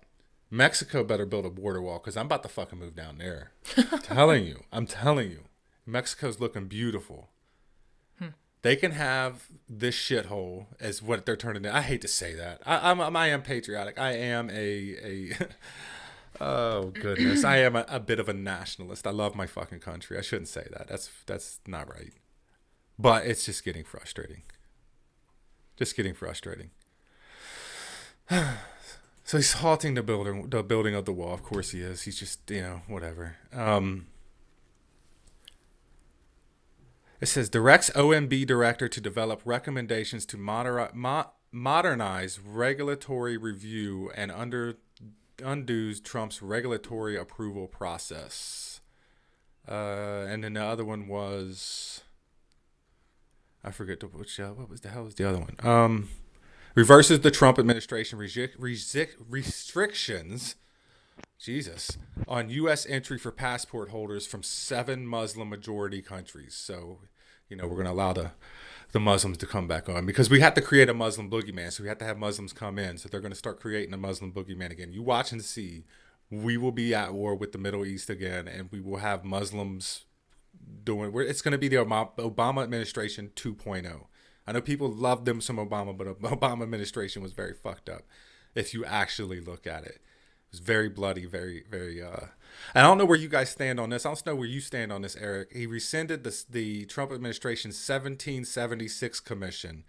Mexico better build a border wall, because I'm about to fucking move down there. I'm telling you. Mexico's looking beautiful. They can have this shithole as what they're turning into. I hate to say that. I am patriotic. I am oh goodness. I am a bit of a nationalist. I love my fucking country. I shouldn't say that. That's not right. But it's just getting frustrating. So he's halting the building of the wall. Of course he is. He's just, whatever. It says, directs OMB director to develop recommendations to modernize regulatory review and undoes Trump's regulatory approval process. And then the other one was, I forget what was the hell was the other one? Reverses the Trump administration restrictions, on U.S. entry for passport holders from 7 Muslim majority countries. So, we're going to allow the Muslims to come back on, because we have to create a Muslim boogeyman. So we have to have Muslims come in. So they're going to start creating a Muslim boogeyman again. You watch and see. We will be at war with the Middle East again, and we will have Muslims it's going to be the Obama administration 2.0. I know people love them some Obama, but Obama administration was very fucked up. If you actually look at it, it was very bloody, very, very. I don't know where you guys stand on this. I don't know where you stand on this, Eric. He rescinded the Trump administration's 1776 commission,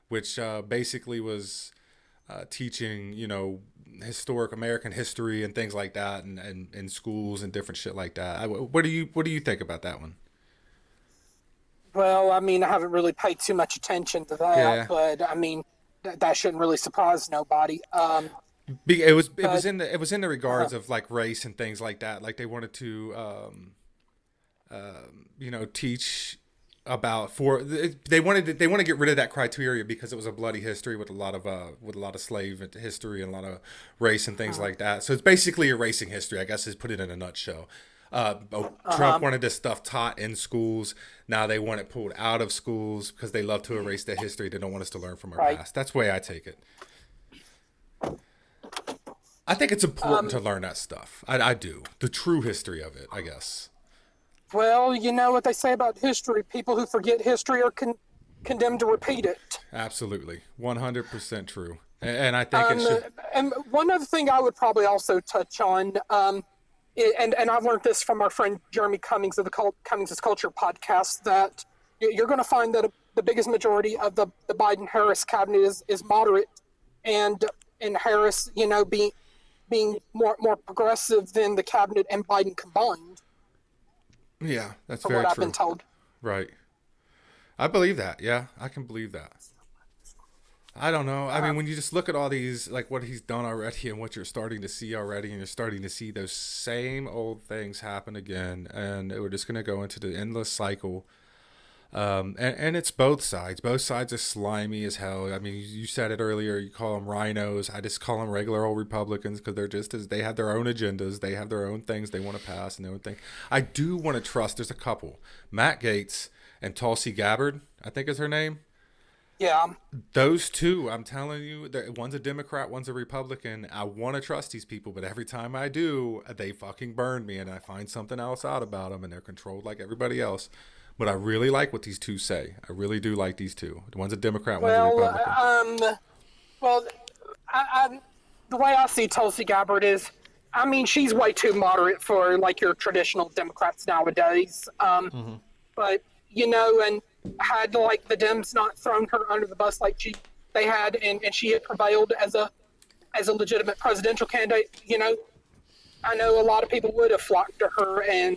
which basically was teaching, historic American history and things like that, and in schools and different shit like that. What do you think about that one? Well, I haven't really paid too much attention to that, but that shouldn't really surprise nobody. It was in the regards of like race and things like that. Like they wanted to, teach about they want to get rid of that criteria because it was a bloody history with a lot of slave history and a lot of race and things like that. So it's basically erasing history, I guess, is put it in a nutshell. Trump wanted this stuff taught in schools. Now they want it pulled out of schools because they love to erase the history. They don't want us to learn from our past. That's the way I take it. I think it's important to learn that stuff. I do. The true history of it, I guess. Well, you know what they say about history. People who forget history are condemned to repeat it. Absolutely. 100% true. And I think it should... And one other thing I would probably also touch on... And I've learned this from our friend Jeremy Cummings of the Cummings' Culture podcast, that you're going to find that the biggest majority of the BidenHarris cabinet is moderate, and Harris, being more progressive than the cabinet and Biden combined. Yeah, that's from very what true. I've been told. Right. I believe that. Yeah, I can believe that. I don't know. I mean, when you just look at all these, like what he's done already and what you're starting to see already, and you're starting to see those same old things happen again, and we're just going to go into the endless cycle. And it's both sides. Both sides are slimy as hell. I mean, you said it earlier. You call them rhinos. I just call them regular old Republicans because they're just they have their own agendas. They have their own things they want to pass and their own thing. I do want to trust. There's a couple, Matt Gaetz and Tulsi Gabbard, I think is her name. Yeah. Those two, I'm telling you, one's a Democrat, one's a Republican. I want to trust these people, but every time I do, they fucking burn me, and I find something else out about them, and they're controlled like everybody else. But I really like what these two say. I really do like these two. One's a Democrat, one's a Republican. The way I see Tulsi Gabbard is, she's way too moderate for like your traditional Democrats nowadays. But and had like the Dems not thrown her under the bus like they had, and she had prevailed as a legitimate presidential candidate, I know a lot of people would have flocked to her, and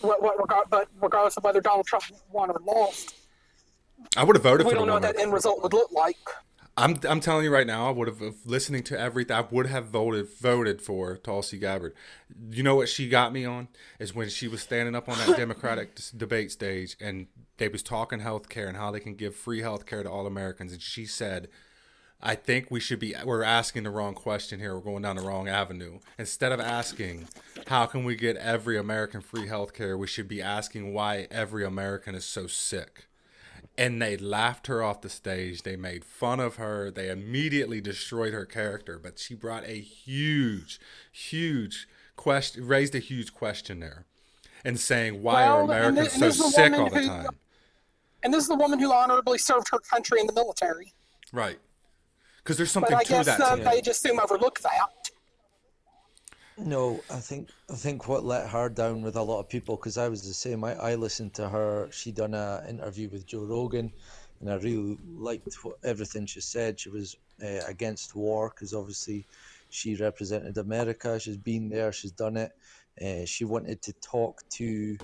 but regardless of whether Donald Trump won or lost, I would have voted for her. We don't know what that end result would look like. I'm telling you right now, I would have listening to everything. I would have voted for Tulsi Gabbard. You know what she got me on is when she was standing up on that Democratic debate stage and they was talking healthcare and how they can give free healthcare to all Americans, and she said, "I think we're asking the wrong question here. We're going down the wrong avenue. Instead of asking how can we get every American free healthcare, we should be asking why every American is so sick." And they laughed her off the stage. They made fun of her. They immediately destroyed her character. But she brought a huge question, raised a huge question there, and saying, why are Americans so sick all the time? And this is the woman who honorably served her country in the military. Right. Because there's something to that. But I guess they just assume overlook that. No, I think what let her down with a lot of people, because I was the same. I listened to her. She done an interview with Joe Rogan, and I really liked everything she said. She was against war because obviously she represented America. She's been there. She's done it. She wanted to talk to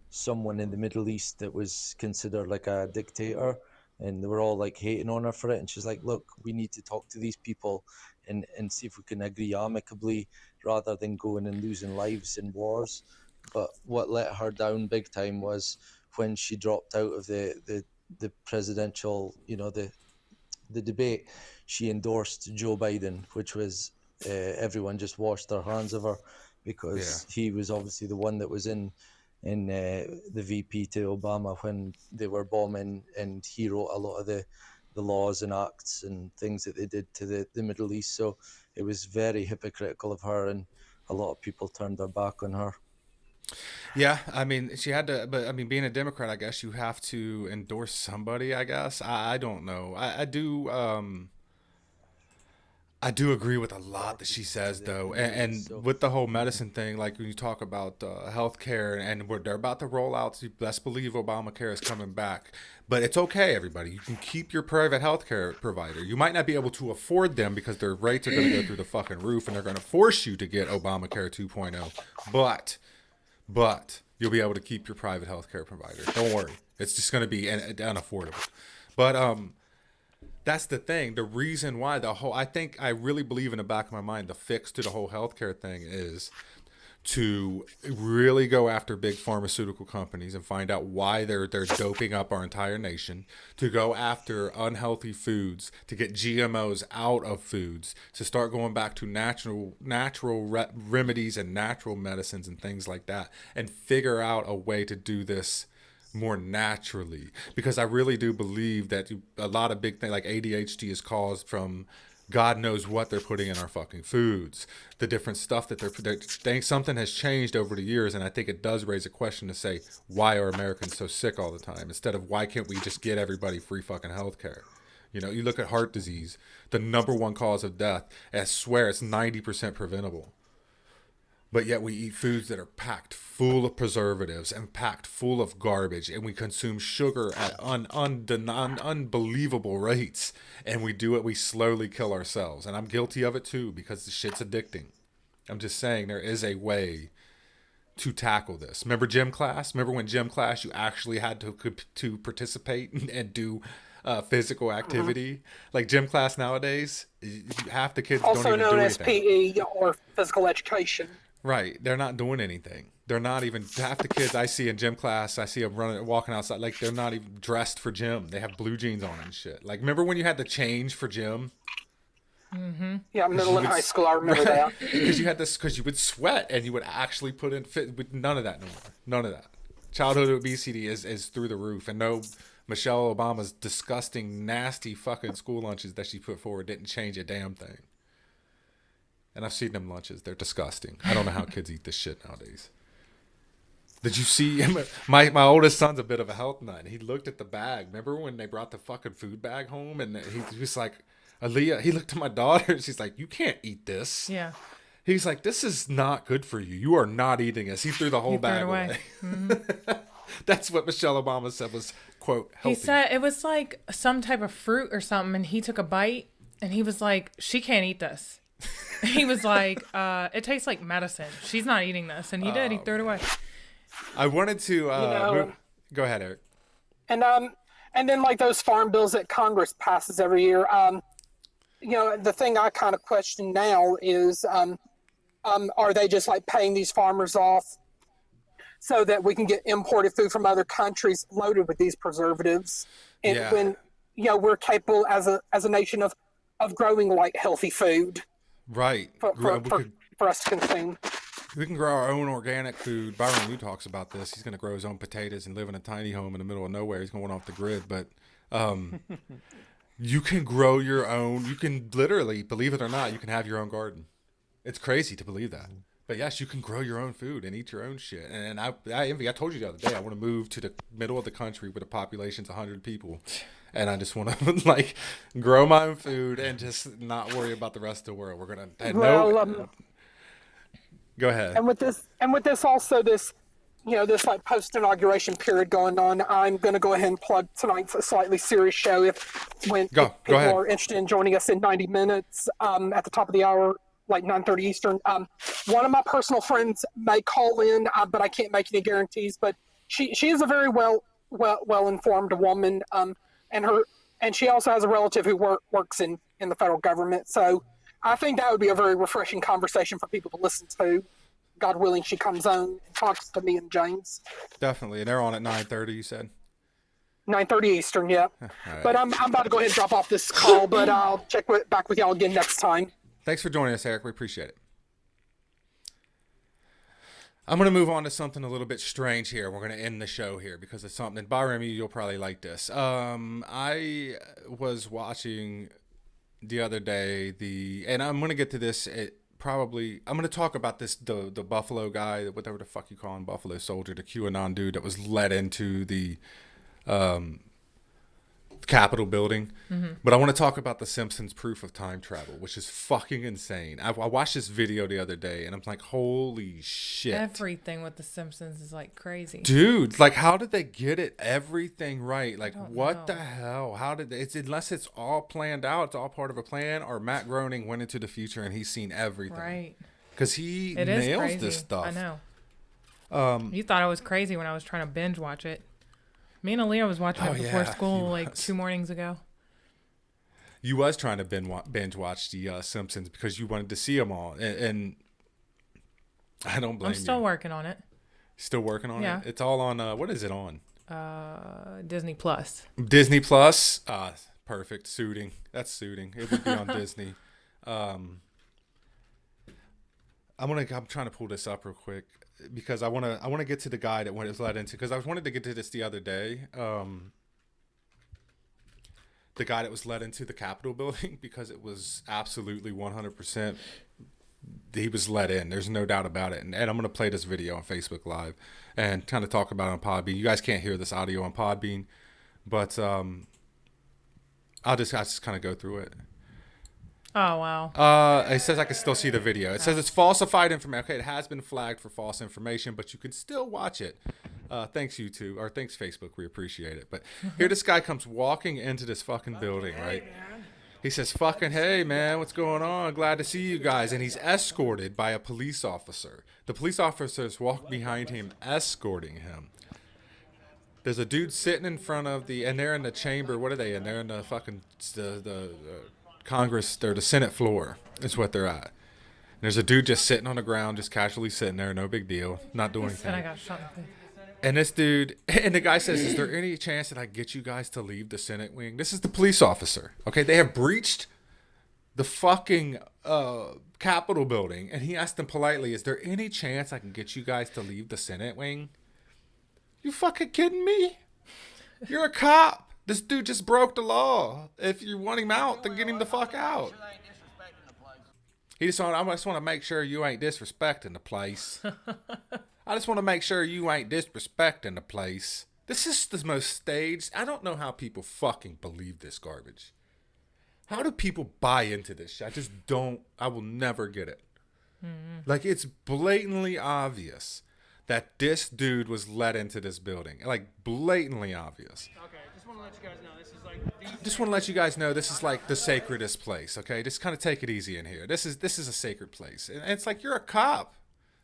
someone in the Middle East that was considered like a dictator, and they were all like hating on her for it. And she's like, look, we need to talk to these people and see if we can agree amicably rather than going and losing lives in wars. But what let her down big time was when she dropped out of the presidential, the debate. She endorsed Joe Biden, which was everyone just washed their hands of her because he was obviously the one that was in the VP to Obama when they were bombing, and he wrote a lot of the laws and acts and things that they did to the Middle East. So it was very hypocritical of her, and a lot of people turned their back on her. Yeah, I mean, she had to, but I mean, being a Democrat, I guess you have to endorse somebody, I guess. I don't know. I do agree with a lot that she says, though, and with the whole medicine thing, like when you talk about healthcare, and they're about to roll out. Let's believe Obamacare is coming back, but it's okay, everybody. You can keep your private healthcare provider. You might not be able to afford them because their rates are going to go through the fucking roof, and they're going to force you to get Obamacare 2.0. But you'll be able to keep your private healthcare provider. Don't worry, it's just going to be unaffordable. But that's the thing. The reason why I really believe in the back of my mind, the fix to the whole healthcare thing is to really go after big pharmaceutical companies and find out why they're doping up our entire nation, to go after unhealthy foods, to get GMOs out of foods, to start going back to natural remedies and natural medicines and things like that, and figure out a way to do this more naturally, because I really do believe that a lot of big things like ADHD is caused from God knows what they're putting in our fucking foods, the different stuff that something has changed over the years. And I think it does raise a question to say, why are Americans so sick all the time, instead of why can't we just get everybody free fucking healthcare? You look at heart disease, the number one cause of death. I swear it's 90% preventable. But yet we eat foods that are packed full of preservatives and packed full of garbage, and we consume sugar at unbelievable rates, and we slowly kill ourselves. And I'm guilty of it too, because the shit's addicting. I'm just saying there is a way to tackle this. Remember gym class? Remember when gym class you actually had to participate and do physical activity? Like gym class nowadays, half the kids don't even do anything. Also known as PE or physical education. Right. They're not doing anything. They're not even, half the kids I see in gym class, I see them walking outside, like they're not even dressed for gym. They have blue jeans on and shit. Like, remember when you had to change for gym? Mm-hmm. Yeah, middle and high school, I remember that. Because you would sweat and you would actually put in fit. With none of that no more. None of that. Childhood obesity is through the roof. And no, Michelle Obama's disgusting, nasty fucking school lunches that she put forward didn't change a damn thing. And I've seen them lunches. They're disgusting. I don't know how kids eat this shit nowadays. Did you see my oldest son's a bit of a health nut. He looked at the bag. Remember when they brought the fucking food bag home, and he was like, Aaliyah, he looked at my daughter, and she's like, you can't eat this. Yeah. He's like, this is not good for you. You are not eating this. He threw the whole bag away. Mm-hmm. That's what Michelle Obama said was, quote, healthy. He said it was like some type of fruit or something, and he took a bite, and he was like, she can't eat this. He was like, it tastes like medicine. She's not eating this. And he did. He threw it away. I wanted to go ahead, Eric. And then like those farm bills that Congress passes every year, the thing I kind of question now is, are they just like paying these farmers off so that we can get imported food from other countries loaded with these preservatives? And when, we're capable as a nation of growing like healthy food. Right. For us to consume. We can grow our own organic food. Byron Wu talks about this. He's going to grow his own potatoes and live in a tiny home in the middle of nowhere. He's going off the grid, but you can grow your own. You can literally, believe it or not, you can have your own garden. It's crazy to believe that. But yes, you can grow your own food and eat your own shit. And I told you the other day, I want to move to the middle of the country where the population's 100 people. And I just want to like grow my own food and just not worry about the rest of the world. We're going to go ahead. And with this also this like post inauguration period going on, I'm going to go ahead and plug tonight's slightly serious show. If people are interested in joining us in 90 minutes at the top of the hour, like 9:30 Eastern. One of my personal friends may call in, but I can't make any guarantees. But she is a very well informed woman, and she also has a relative who works in the federal government. So I think that would be a very refreshing conversation for people to listen to. God willing, she comes on and talks to me and James. Definitely, and they're on at 9:30. You said 9:30 Eastern, yeah. Right. But I'm about to go ahead and drop off this call, but I'll check back with y'all again next time. Thanks for joining us, Eric. We appreciate it. I'm going to move on to something a little bit strange here. We're going to end the show here because it's something. Byron, you'll probably like this. I was watching the other day and I'm going to get to this. I'm going to talk about this the Buffalo guy, whatever the fuck you call him, Buffalo Soldier, the QAnon dude that was led into the Capitol building. Mm-hmm. But I want to talk about the Simpsons proof of time travel, which is fucking insane. I watched this video the other day and I'm like, holy shit. Everything with the Simpsons is like crazy. Dude, like how did they get everything right? Like what the hell? How did unless it's all planned out, it's all part of a plan, or Matt Groening went into the future and he's seen everything. Right. Because he nails this stuff. I know. You thought I was crazy when I was trying to binge watch it. Me and Aaliyah was watching it before school like 2 mornings ago. You was trying to binge watch the Simpsons because you wanted to see them all. And I don't blame you. I'm still working on it. Still working on it? It's all on, what is it on? Disney Plus. Disney Plus? Perfect. Suiting. That's suiting. It would be on Disney. I'm trying to pull this up real quick, because I want to get to the guy that was led into, because I wanted to get to this the other day. The guy that was led into the Capitol building, because it was absolutely 100%. He was let in. There's no doubt about it. And I'm going to play this video on Facebook Live and kind of talk about it on Podbean. You guys can't hear this audio on Podbean, but I'll just kind of go through it. Oh, wow. It says I can still see the video. It says it's falsified information. Okay, it has been flagged for false information, but you can still watch it. Thanks, YouTube, or thanks, Facebook. We appreciate it. But here this guy comes walking into this fucking building, right? He says, fucking, hey, man, what's going on? Glad to see you guys. And he's escorted by a police officer. The police officers walk behind him, escorting him. There's a dude sitting in front of and they're in the chamber. What are they in? They're in the fucking, the Congress, they're the Senate floor is what they're at. And there's a dude just sitting on the ground, just casually sitting there, no big deal, not doing anything. I got shot in the face. And this dude, and the guy says, is there any chance that I can get you guys to leave the Senate wing? This is the police officer. Okay, they have breached the fucking Capitol building. And he asked them politely, is there any chance I can get you guys to leave the Senate wing? You fucking kidding me? You're a cop. This dude just broke the law. If you want him out, then get him the fuck out. I just want to make sure you ain't disrespecting the place. I just want to make sure you ain't disrespecting the place. This is the most staged. I don't know how people fucking believe this garbage. How do people buy into this shit? I just don't. I will never get it. Mm-hmm. Like, it's blatantly obvious that this dude was let into this building. Like, blatantly obvious. Okay, just want to let you guys know this is like. Just want to let you guys know this is like the sacredest place. Okay, just kind of take it easy in here. This is a sacred place, and it's like you're a cop.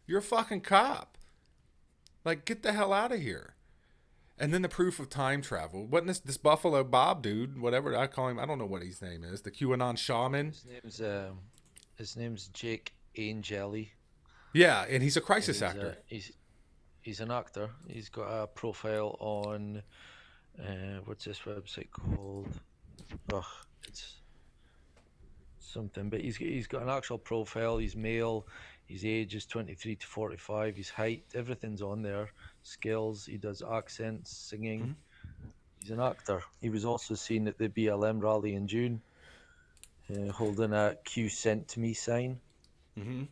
You're a fucking cop. Like, get the hell out of here. And then the proof of time travel. Wasn't this Buffalo Bob dude, whatever I call him? I don't know what his name is. The QAnon shaman. His name's Jake Angeli. Yeah, and he's a crisis He's actor. he's an actor. He's got a profile on what's this website called? Ugh, it's something. But he's got an actual profile. He's male. His age is 23 to 45. His height, everything's on there. Skills. He does accents, singing. Mm-hmm. He's an actor. He was also seen at the BLM rally in June, holding a Q sent to me sign. Mm-hmm.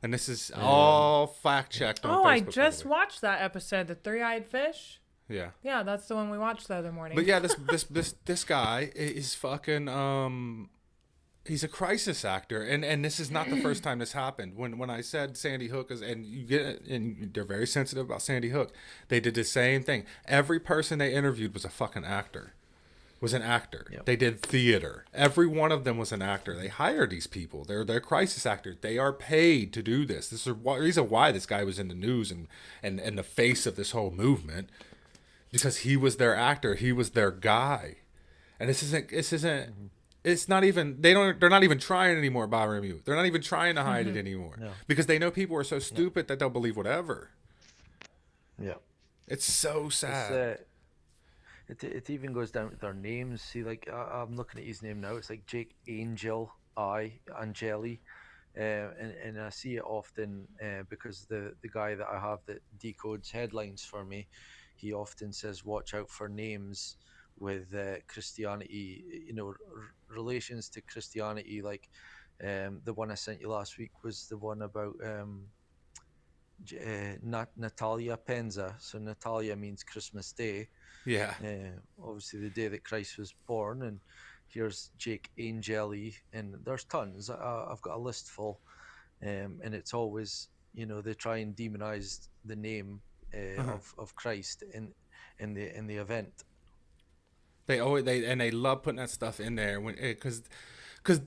And this is all fact checked on Facebook. I just watched that episode, The Three-Eyed Fish. Yeah. Yeah, that's the one we watched the other morning. But yeah, this guy is fucking he's a crisis actor, and this is not the first time this happened. When I said Sandy Hook and they're very sensitive about Sandy Hook, they did the same thing. Every person they interviewed was a fucking actor. Was an actor. Yep. They did theater. Every one of them was an actor. They hired these people. They're crisis actors. They are paid to do this. This is the reason why this guy was in the news and the face of this whole movement, because he was their actor. He was their guy. And this isn't. It's not even. They're not even trying anymore, Byron Mute. They're not even trying to hide it anymore, because they know people are so stupid that they'll believe whatever. Yeah. It's so sad. It even goes down to their names. See, like I'm looking at his name now. It's like Jake Angeli, and I see it often because the guy that I have that decodes headlines for me, he often says, "Watch out for names with Christianity, relations to Christianity." Like the one I sent you last week was the one about Natalia Penza. So Natalia means Christmas Day. Yeah. Obviously the day that Christ was born. And here's Jake Angeli, and there's tons. I've got a list full, and it's always, they try and demonize the name of Christ in the event. They love putting that stuff in there because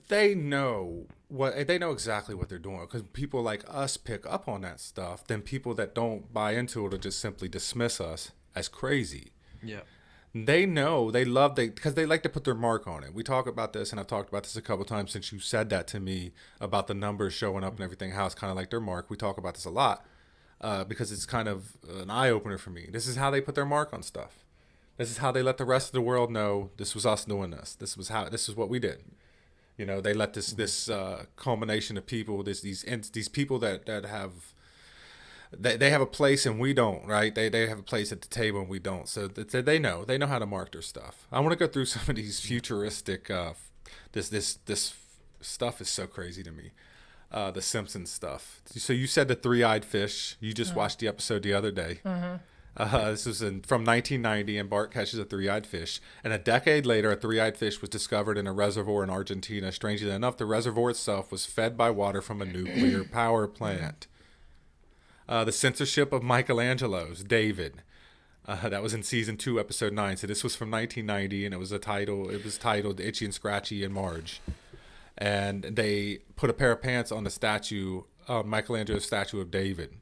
they know exactly what they're doing. Because people like us pick up on that stuff, then people that don't buy into it will just simply dismiss us as crazy. Yeah. They know, because they like to put their mark on it. We talk about this, and I've talked about this a couple of times since you said that to me about the numbers showing up and everything, how it's kind of like their mark. We talk about this a lot because it's kind of an eye-opener for me. This is how they put their mark on stuff. This is how they let the rest of the world know this was us doing this. This is what we did. They let this culmination of people, these people that have, they have a place and we don't, right? They have a place at the table and we don't. So they know how to mark their stuff. I want to go through some of these futuristic. This stuff is so crazy to me. The Simpsons stuff. So you said the three-eyed fish. You just watched the episode the other day. Mm-hmm. This was from 1990, and Bart catches a three-eyed fish. And a decade later, a three-eyed fish was discovered in a reservoir in Argentina. Strangely enough, the reservoir itself was fed by water from a nuclear power plant. The censorship of Michelangelo's David. That was in season 2, episode 9. So this was from 1990, and it was titled Itchy and Scratchy and Marge. And they put a pair of pants on the statue, Michelangelo's statue of David.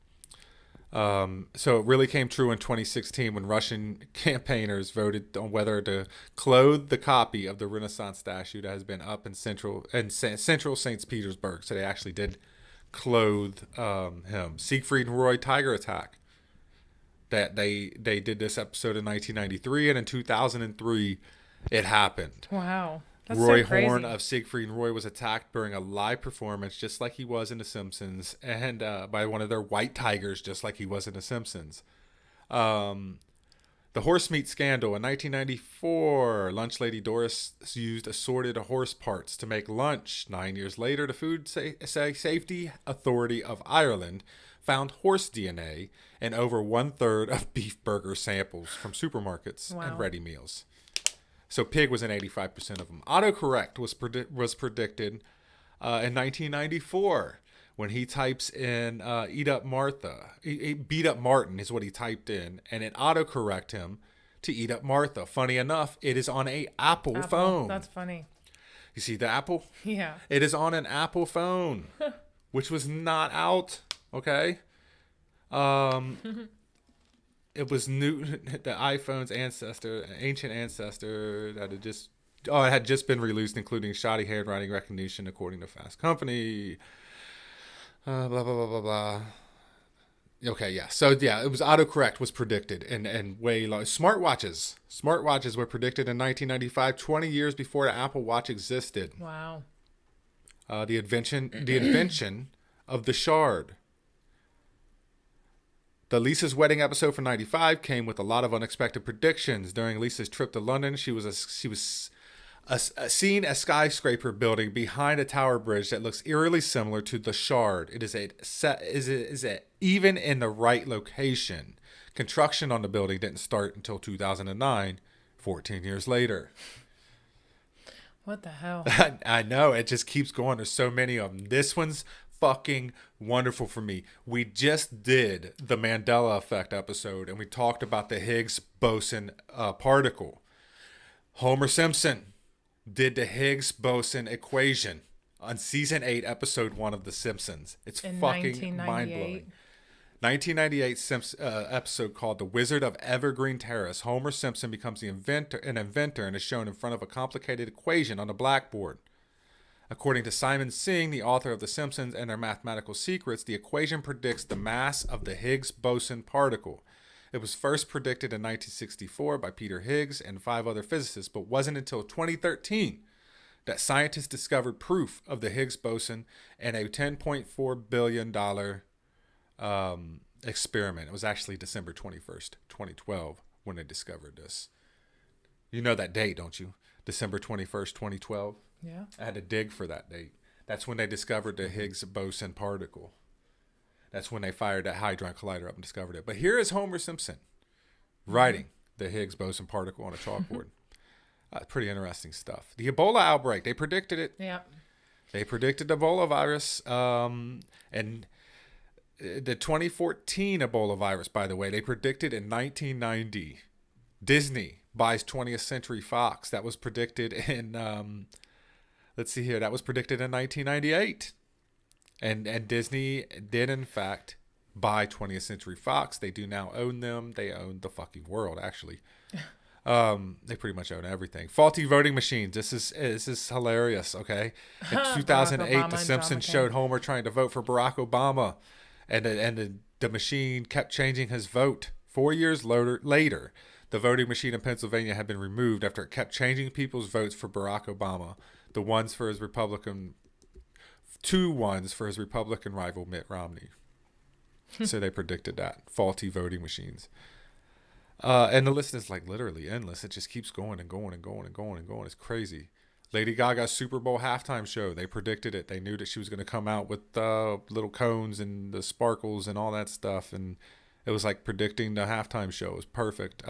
So it really came true in 2016 when Russian campaigners voted on whether to clothe the copy of the Renaissance statue that has been up in central St. Petersburg. So they actually did clothe him. Siegfried and Roy Tiger Attack. That they did this episode in 1993, and in 2003 it happened. Wow. That's Roy so crazy. Horn of Siegfried and Roy was attacked during a live performance, just like he was in The Simpsons, and by one of their white tigers, just like he was in The Simpsons. The horse meat scandal in 1994. Lunch lady Doris used assorted horse parts to make lunch. 9 years later, the Food Safety Authority of Ireland found horse DNA in over 1/3 of beef burger samples from supermarkets and ready meals. So pig was in 85% of them. Autocorrect was predicted in 1994 when he types in "eat up Martha." Beat up Martin is what he typed in, and it autocorrect him to "eat up Martha." Funny enough, it is on a Apple phone. That's funny. You see the Apple? Yeah. It is on an Apple phone, which was not out. Okay. it was new, the iPhone's ancient ancestor that it had just been released, including shoddy handwriting recognition, according to Fast Company. Blah blah blah blah blah. Okay, yeah. So yeah, it was autocorrect was predicted and way low. Smartwatches were predicted in 1995, 20 years before the Apple Watch existed. Wow. The invention of the Shard. The Lisa's wedding episode from '95 came with a lot of unexpected predictions. During Lisa's trip to London, she was seen a skyscraper building behind a tower bridge that looks eerily similar to the Shard. It is even in the right location. Construction on the building didn't start until 2009, 14 years later. What the hell? I know, it just keeps going. There's so many of them. This one's fucking wonderful for me. We just did the Mandela Effect episode, and we talked about the Higgs boson particle. Homer Simpson did the Higgs boson equation on season 8, episode 1 of The Simpsons. It's In fucking mind-blowing. 1998 episode called The Wizard of Evergreen Terrace. Homer Simpson becomes an inventor and is shown in front of a complicated equation on a blackboard. According to Simon Singh, the author of The Simpsons and Their Mathematical Secrets, the equation predicts the mass of the Higgs boson particle. It was first predicted in 1964 by Peter Higgs and 5 other physicists, but wasn't until 2013 that scientists discovered proof of the Higgs boson in a $10.4 billion experiment. It was actually December 21st, 2012, when they discovered this. You know that date, don't you? December 21st, 2012? Yeah. I had to dig for that date. That's when they discovered the Higgs boson particle. That's when they fired that Hadron Collider up and discovered it. But here is Homer Simpson writing the Higgs boson particle on a chalkboard. Pretty interesting stuff. The Ebola outbreak, they predicted it. Yeah. They predicted the Ebola virus. And the 2014 Ebola virus, by the way, they predicted in 1990. Disney buys 20th Century Fox. That was predicted in, let's see here, that was predicted in 1998. And Disney did, in fact, buy 20th Century Fox. They do now own them. They own the fucking world, actually. They pretty much own everything. Faulty voting machines. This is hilarious, okay? In 2008, The Simpsons showed Homer trying to vote for Barack Obama. And the machine kept changing his vote. 4 years later, the voting machine in Pennsylvania had been removed after it kept changing people's votes for Barack Obama. Two ones for his Republican rival Mitt Romney. So they predicted that. Faulty voting machines. And the list is like literally endless. It just keeps going and going and going and going and going. It's crazy. Lady Gaga's Super Bowl halftime show. They predicted it. They knew that she was going to come out with little cones and the sparkles and all that stuff. And it was like predicting the halftime show. It was perfect.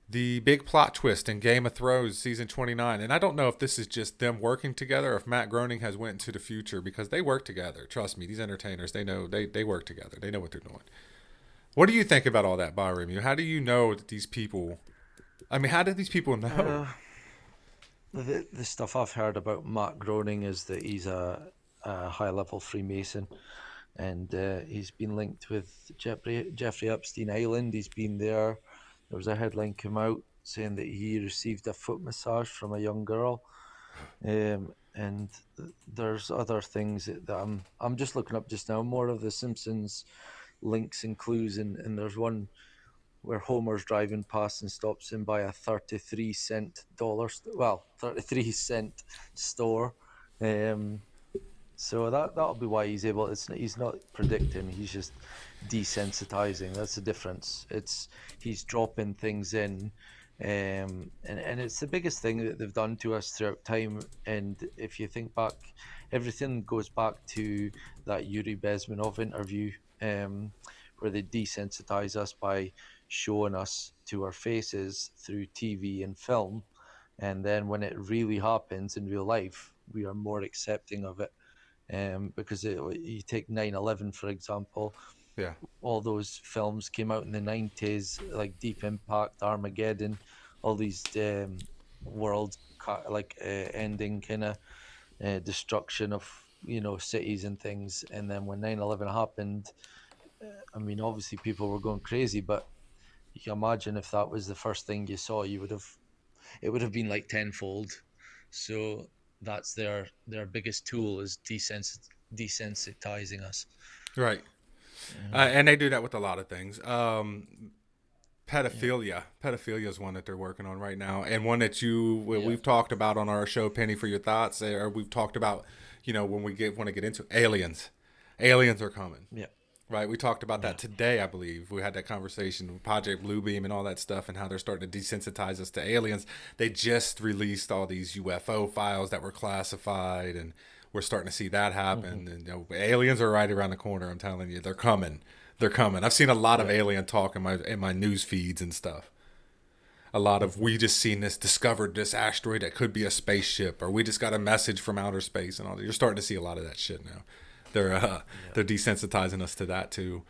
The big plot twist in Game of Thrones season 29. And I don't know if this is just them working together or if Matt Groening has went into the future, because they work together. Trust me, these entertainers, they know they work together. They know what they're doing. What do you think about all that, Barremu? How do you know that these people... I mean, how did these people know? The stuff I've heard about Matt Groening is that he's a high-level Freemason, and he's been linked with Jeffrey Epstein Island. He's been there. There was a headline come out saying that he received a foot massage from a young girl, and there's other things that I'm just looking up just now. More of the Simpsons links and clues, and there's one where Homer's driving past and stops him by a 33-cent store. So that'll be why he's able. He's not predicting. He's just desensitizing. That's the difference. He's dropping things in, and it's the biggest thing that they've done to us throughout time. And if you think back, everything goes back to that Yuri Bezmenov interview, where they desensitize us by showing us to our faces through TV and film, and then when it really happens in real life, we are more accepting of it. Because you take 9/11 for example. Yeah. All those films came out in the 90s, like Deep Impact, Armageddon, all these world ending kind of destruction of cities and things. And then when 9/11 happened, I mean, obviously people were going crazy, but you can imagine if that was the first thing you saw, it would have been like tenfold. So that's their biggest tool is desensitizing us. Right. And they do that with a lot of things. Pedophilia is one that they're working on right now, and one that we've talked about on our show, Penny for Your Thoughts, or we've talked about, when we want to get into aliens are coming. Yeah. Right, we talked about that today, I believe. We had that conversation with Project Bluebeam and all that stuff, and how they're starting to desensitize us to aliens. They just released all these UFO files that were classified, and we're starting to see that happen. And aliens are right around the corner. I'm telling you, they're coming. They're coming. I've seen a lot of alien talk in my news feeds and stuff. A lot of we just discovered this asteroid that could be a spaceship, or we just got a message from outer space, and all that. You're starting to see a lot of that shit now. They're desensitizing us to that too.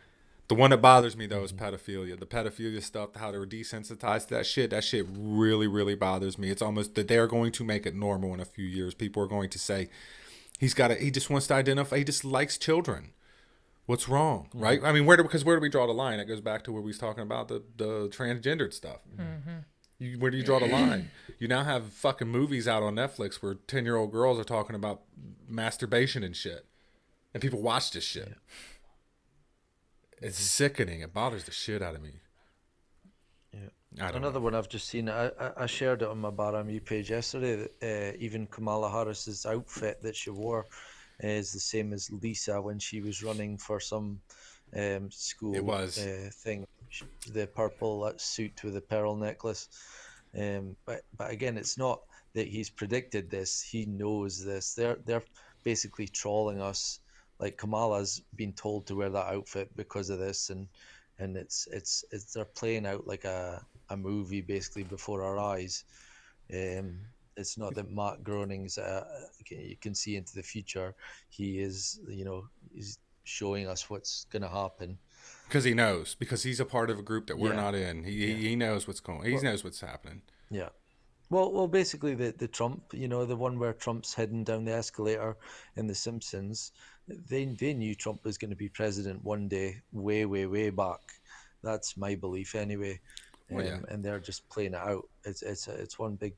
The one that bothers me though is pedophilia. The pedophilia stuff, how they were desensitized to that shit. That shit really, really bothers me. It's almost that they're going to make it normal in a few years. People are going to say he just wants to identify. He just likes children. What's wrong, right? I mean, where do we draw the line? It goes back to where we was talking about the transgendered stuff. Where do you draw the line? You now have fucking movies out on Netflix where 10-year-old girls are talking about masturbation and shit. And people watch this shit. It's sickening. It bothers the shit out of me. Yeah. Another one I've just seen, I shared it on my Barami page yesterday, that even Kamala Harris's outfit that she wore is the same as Lisa when she was running for some school thing. The purple suit with the pearl necklace. But again, it's not that he's predicted this. He knows this. They're basically trolling us. Like Kamala's been told to wear that outfit because of this, and it's they're playing out like a movie basically before our eyes. It's not that Matt Groening's you can see into the future. He is, he's showing us what's going to happen. Because he knows, because he's a part of a group that we're not in. He knows what's going. He knows what's happening. Yeah. Well, basically the Trump, the one where Trump's heading down the escalator in The Simpsons, they knew Trump was going to be president one day, way, way, way back. That's my belief anyway. And they're just playing it out. It's one big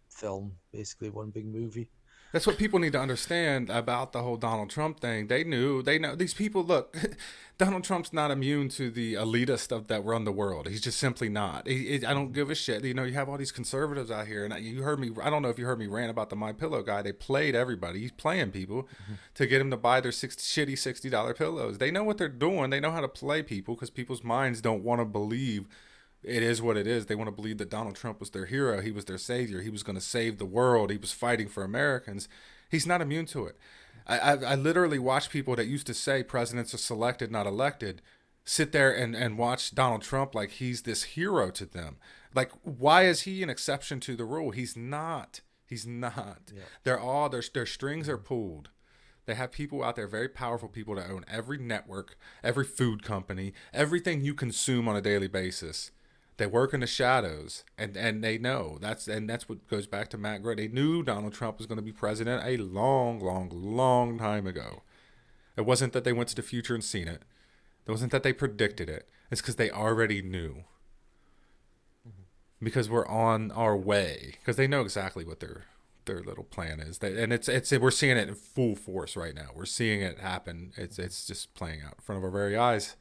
film, basically one big movie. That's what people need to understand about the whole Donald Trump thing. They know these people. Look, Donald Trump's not immune to the elitist stuff that run the world. He's just simply not. I don't give a shit. You have all these conservatives out here, and you heard me. I don't know if you heard me rant about the My Pillow guy. They played everybody. He's playing people to get him to buy their shitty $60 pillows. They know what they're doing. They know how to play people because people's minds don't want to believe. It is what it is. They want to believe that Donald Trump was their hero. He was their savior. He was going to save the world. He was fighting for Americans. He's not immune to it. I literally watch people that used to say presidents are selected, not elected, sit there and watch Donald Trump like he's this hero to them. Like, why is he an exception to the rule? He's not. He's not. Yeah. Their strings are pulled. They have people out there, very powerful people that own every network, every food company, everything you consume on a daily basis. They work in the shadows, and they know that's what goes back to Matt Gray. They knew Donald Trump was going to be president a long, long, long time ago. It wasn't that they went to the future and seen it. It wasn't that they predicted it. It's because they already knew. Because we're on our way. Because they know exactly what their little plan is. We're seeing it in full force right now. We're seeing it happen. It's just playing out in front of our very eyes.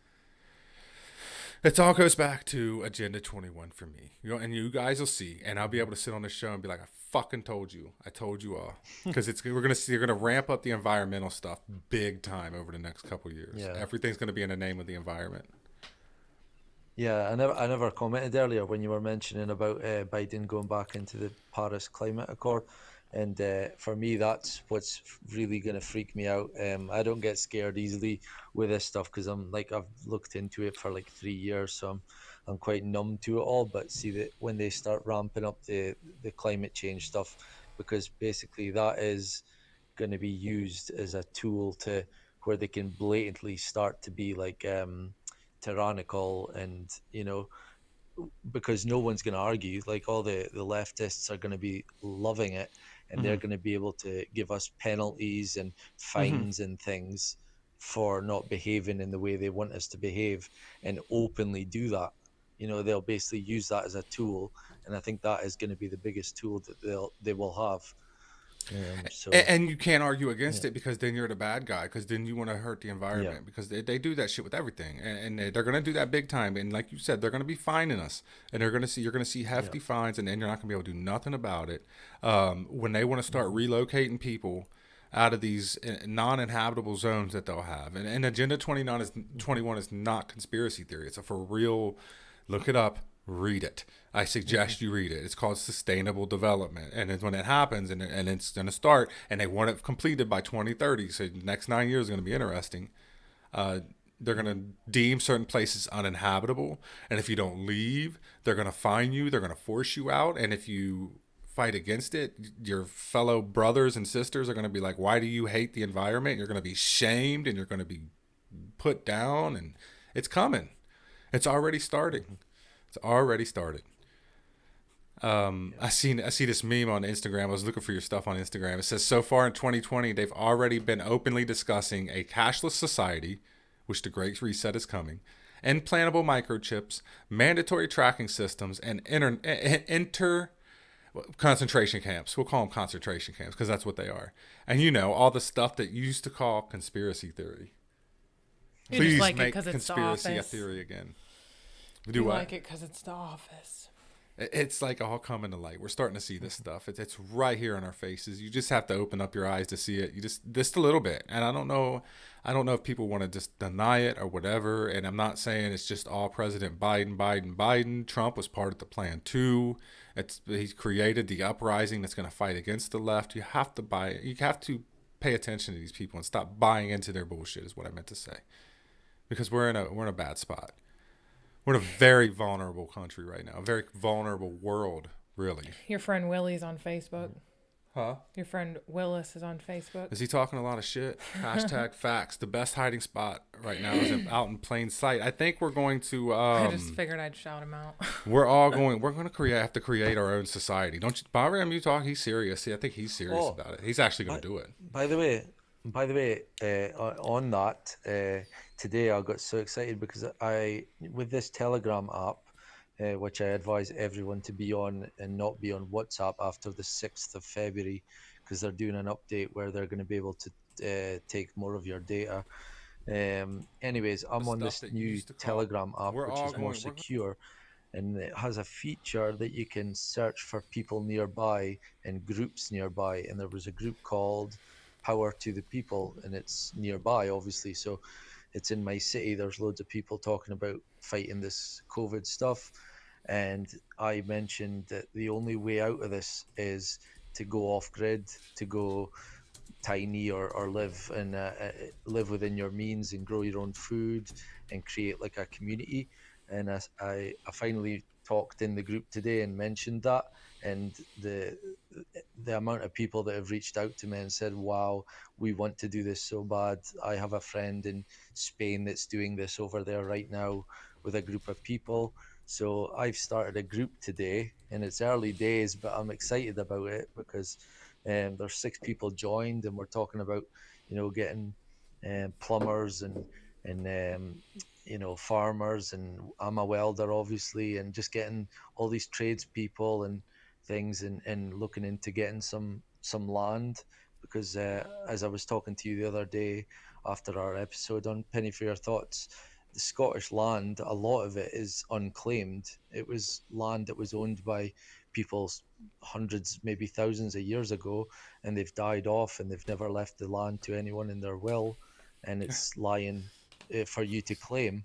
It all goes back to Agenda 21 for me. And you guys will see, and I'll be able to sit on the show and be like, I fucking told you. I told you all. Because you're gonna ramp up the environmental stuff big time over the next couple of years. Yeah. Everything's gonna be in the name of the environment. Yeah, I never commented earlier when you were mentioning about Biden going back into the Paris Climate Accord. And for me, that's what's really going to freak me out. I don't get scared easily with this stuff because I've looked into it for like 3 years, so I'm quite numb to it all. But see that when they start ramping up the climate change stuff, because basically that is going to be used as a tool to where they can blatantly start to be like tyrannical, and because no one's going to argue. Like all the leftists are going to be loving it. And they're going to be able to give us penalties and fines and things for not behaving in the way they want us to behave and openly do that. They'll basically use that as a tool, and I think that is going to be the biggest tool that they will have. And you can't argue against it, because then you're the bad guy, because then you want to hurt the environment, because they do that shit with everything, and they're going to do that big time. And like you said, they're going to be fining us, and you're going to see hefty fines, and then you're not going to be able to do nothing about it. When they want to start relocating people out of these non-inhabitable zones that they'll have, and Agenda 21 is not conspiracy theory. It's a for real. Look it up. Read it. I suggest you read it. It's called sustainable development, and it's when it happens, and it's going to start, and they want it completed by 2030. So the next 9 years is going to be interesting. They're going to deem certain places uninhabitable, and if you don't leave, they're going to fine you. They're going to force you out, and if you fight against it, your fellow brothers and sisters are going to be like, "Why do you hate the environment?" You're going to be shamed, and you're going to be put down, and it's coming. It's already starting. It's already started. I see this meme on Instagram. I was looking for your stuff on Instagram. It says, so far in 2020, they've already been openly discussing a cashless society, which the Great Reset is coming, implantable microchips, mandatory tracking systems, and concentration camps. We'll call them concentration camps because that's what they are. And all the stuff that you used to call conspiracy theory. Please like make it conspiracy a theory again. Do what? Like it because it's the office. It's like all coming to light. We're starting to see this stuff. It's right here in our faces. You just have to open up your eyes to see it. You just a little bit. And I don't know if people want to just deny it or whatever. And I'm not saying it's just all President Biden. Trump was part of the plan too. He's created the uprising that's going to fight against the left. You have to pay attention to these people and stop buying into their bullshit, is what I meant to say. Because we're in a bad spot. We're in a very vulnerable country right now, a very vulnerable world, really. Your friend Willie's on Facebook. Huh? Your friend Willis is on Facebook. Is he talking a lot of shit? Hashtag facts. The best hiding spot right now is out in plain sight. I think we're going to... I just figured I'd shout him out. We're going to have to create our own society. Don't you... Bobby, you talk, he's serious. See, I think he's serious about it. He's actually going to do it. By the way, on that, today I got so excited because with this Telegram app, which I advise everyone to be on and not be on WhatsApp after the 6th of February, because they're doing an update where they're going to be able to take more of your data. Anyways, I'm on this new Telegram app, which is more secure, and it has a feature that you can search for people nearby and groups nearby. And there was a group called Power to the People, and it's nearby, obviously. So it's in my city. There's loads of people talking about fighting this COVID stuff. And I mentioned that the only way out of this is to go off grid, to go tiny or live within your means and grow your own food and create like a community. And I finally talked in the group today and mentioned that, and the amount of people that have reached out to me and said, wow, we want to do this so bad. I have a friend in Spain that's doing this over there right now with a group of people. So I've started a group today, and it's early days, but I'm excited about it because there's 6 people joined, and we're talking about, getting plumbers and farmers, and I'm a welder, obviously, and just getting all these tradespeople and things, and looking into getting some land, because as I was talking to you the other day after our episode on Penny for Your Thoughts, the Scottish land, a lot of it is unclaimed. It was land that was owned by people hundreds, maybe thousands of years ago, and they've died off, and they've never left the land to anyone in their will, and it's lying for you to claim.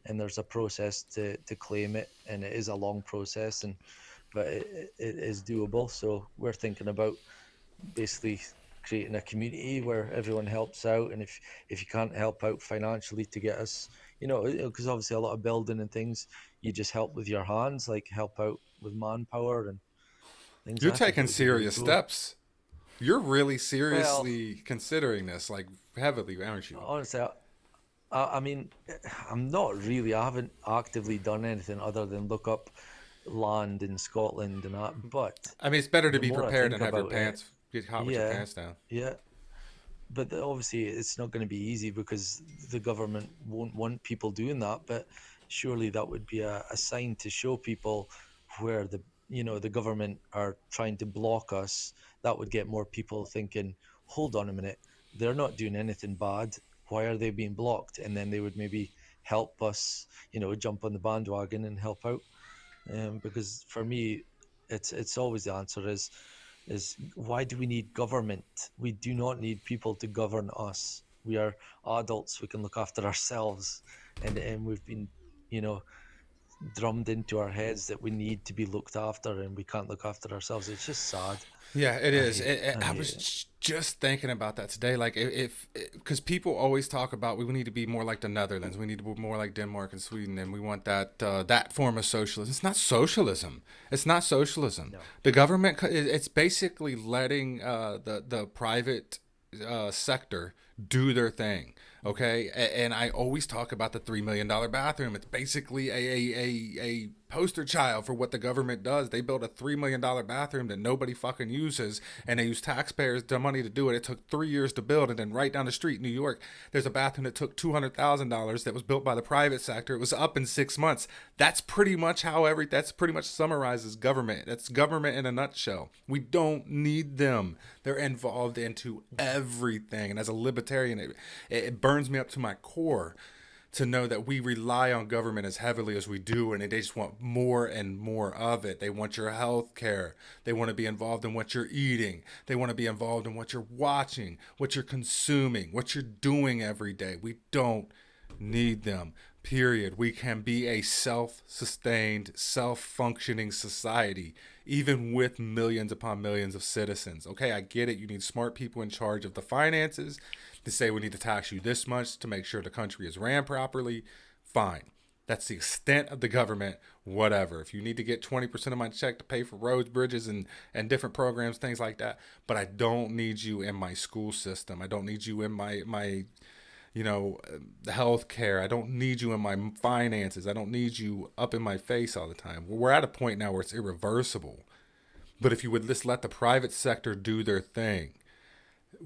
And there's a process to claim it, and it is a long process, but it is doable. So we're thinking about basically creating a community where everyone helps out, and if you can't help out financially to get us, because obviously a lot of building and things, you just help with your hands, like help out with manpower and things. You're taking serious steps. You're really seriously considering this, like heavily, aren't you? Honestly, I mean, I'm not really. I haven't actively done anything other than look up land in Scotland and that. But I mean, it's better to be prepared and have your pants get hot with your pants down. Yeah, obviously it's not going to be easy because the government won't want people doing that. But surely that would be a sign to show people where the government are trying to block us. That would get more people thinking, hold on a minute, they're not doing anything bad. Why are they being blocked? And then they would maybe help us, jump on the bandwagon and help out. Because for me, it's always the answer is why do we need government? We do not need people to govern us. We are adults. We can look after ourselves, and we've been, drummed into our heads that we need to be looked after, and we can't look after ourselves. It's just sad. Yeah, it is. I was just thinking about that today. Like, because people always talk about we need to be more like the Netherlands, we need to be more like Denmark and Sweden, and we want that form of socialism. It's not socialism. It's not socialism. No. The government, it's basically letting the private sector do their thing. Okay, and I always talk about the $3 million bathroom. It's basically a poster child for what the government does. They built a $3 million bathroom that nobody fucking uses, and they use taxpayers' money to do it. It took 3 years to build, and then right down the street in New York, there's a bathroom that took $200,000 that was built by the private sector. It was up in 6 months. That's pretty much that's pretty much summarizes government. That's government in a nutshell. We don't need them. They're involved into everything, and as a libertarian, it burns me up to my core to know that we rely on government as heavily as we do, and they just want more and more of it. They want your health care. They want to be involved in what you're eating. They want to be involved in what you're watching, what you're consuming, what you're doing every day. We don't need them, period. We can be a self-sustained, self-functioning society, even with millions upon millions of citizens. Okay, I get it. You need smart people in charge of the finances to say we need to tax you this much to make sure the country is ran properly. Fine. That's the extent of the government, whatever. If you need to get 20% of my check to pay for roads, bridges, and different programs, things like that. But I don't need you in my school system. I don't need you in my health care. I don't need you in my finances. I don't need you up in my face all the time. We're at a point now where it's irreversible. But if you would just let the private sector do their thing,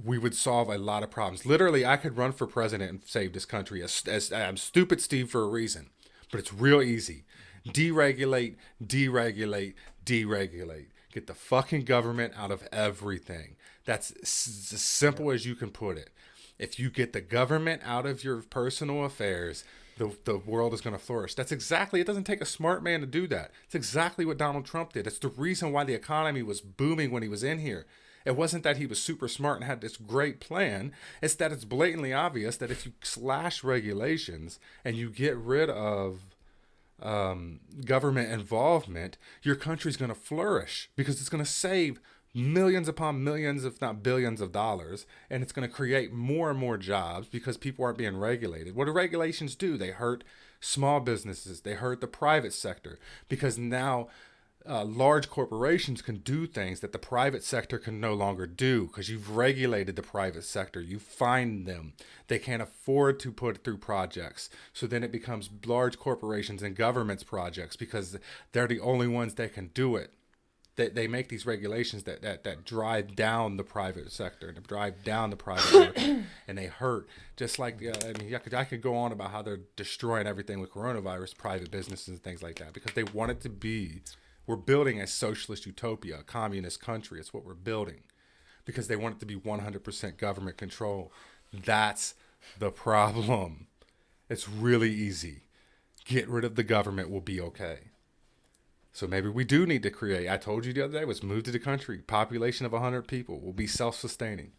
we would solve a lot of problems. Literally, I could run for president and save this country. As I'm stupid Steve for a reason, but it's real easy. Deregulate, deregulate, deregulate. Get the fucking government out of everything. That's as simple as you can put it. If you get the government out of your personal affairs, the world is going to flourish. It doesn't take a smart man to do that. It's exactly what Donald Trump did. It's the reason why the economy was booming when he was in here. It wasn't that he was super smart and had this great plan. It's that it's blatantly obvious that if you slash regulations and you get rid of government involvement, your country's going to flourish because it's going to save millions upon millions, if not billions of dollars, and it's going to create more and more jobs because people aren't being regulated. What do regulations do? They hurt small businesses. They hurt the private sector because now large corporations can do things that the private sector can no longer do because you've regulated the private sector. You fine them. They can't afford to put it through projects. So then it becomes large corporations and government's projects because they're the only ones that can do it. They make these regulations that drive down the private sector, and drive down the private market, and they hurt. Just like, I could go on about how they're destroying everything with coronavirus, private businesses and things like that, because they want it to be, we're building a socialist utopia, a communist country. It's what we're building, because they want it to be 100% government control. That's the problem. It's really easy. Get rid of the government, we'll be okay. So maybe we do need to create, I told you the other day, let's move to the country. Population of 100 people. We'll be self-sustaining.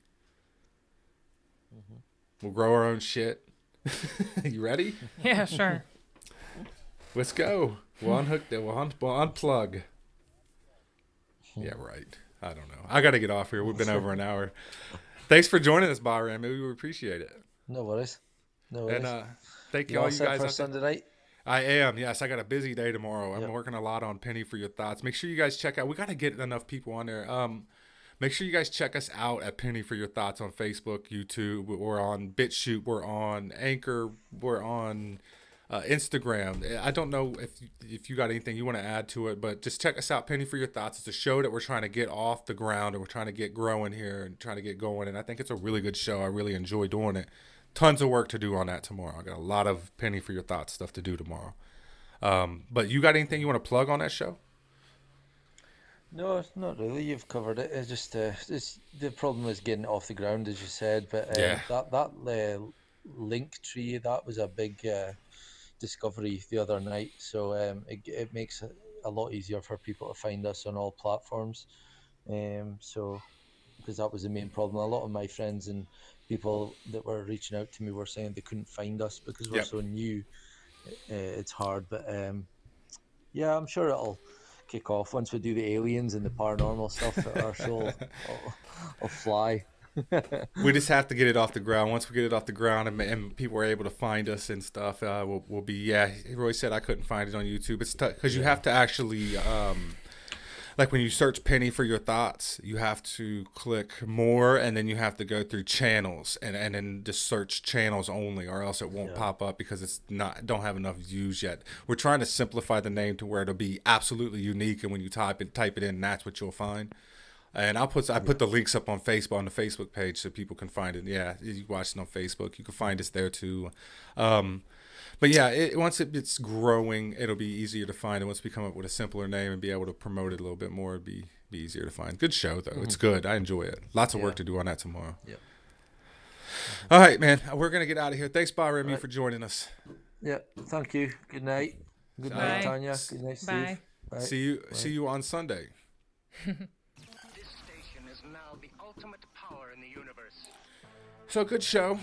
Mm-hmm. We'll grow our own shit. You ready? Yeah, sure. Let's go. We'll unhook that. We'll unplug. Yeah, right. I don't know. I got to get off here. We've been over an hour. Thanks for joining us, Bahram. We appreciate it. No worries. And thank you all you guys for Sunday night. I am. Yes, I got a busy day tomorrow. I'm working a lot on Penny for Your Thoughts. Make sure you guys check out. We got to get enough people on there. Make sure you guys check us out at Penny for Your Thoughts on Facebook, YouTube. We're on BitChute. We're on Anchor. We're on Instagram. I don't know if you got anything you want to add to it, but just check us out. Penny for Your Thoughts. It's a show that we're trying to get off the ground and we're trying to get growing here and trying to get going. And I think it's a really good show. I really enjoy doing it. Tons of work to do on that tomorrow. I got a lot of Penny for Your Thoughts stuff to do tomorrow. But you got anything you want to plug on that show? No, not really. You've covered it. It's just the problem is getting it off the ground, as you said. But Yeah. that link tree, that was a big discovery the other night. So it makes it a lot easier for people to find us on all platforms. So because that was the main problem. A lot of my friends and people that were reaching out to me were saying they couldn't find us because we're so new. It's hard, but yeah, I'm sure it'll kick off once we do the aliens and the paranormal stuff. Our show will fly. We just have to get it off the ground. Once we get it off the ground and people are able to find us and stuff, we'll be, yeah. Roy said I couldn't find it on YouTube. It's tough because you have to actually, like when you search Penny for Your Thoughts, you have to click more and then you have to go through channels and then just search channels only, or else it won't pop up because it's don't have enough views yet. We're trying to simplify the name to where it'll be absolutely unique, and when you type it in, that's what you'll find. And I put the links up on Facebook, on the Facebook page, so people can find it. Yeah, you watch it on Facebook. You can find us there too. But yeah, once it's growing, it'll be easier to find. And once we come up with a simpler name and be able to promote it a little bit more, it'd be easier to find. Good show though. It's good. I enjoy it. Lots of work to do on that tomorrow. Yeah. All right, man. We're gonna get out of here. Thanks, Bob Remy, for joining us. Yeah. Thank you. Good night. Good night, Tanya. Good night, Steve. Bye. Bye. See you on Sunday. This station is now the ultimate power in the universe. So good show.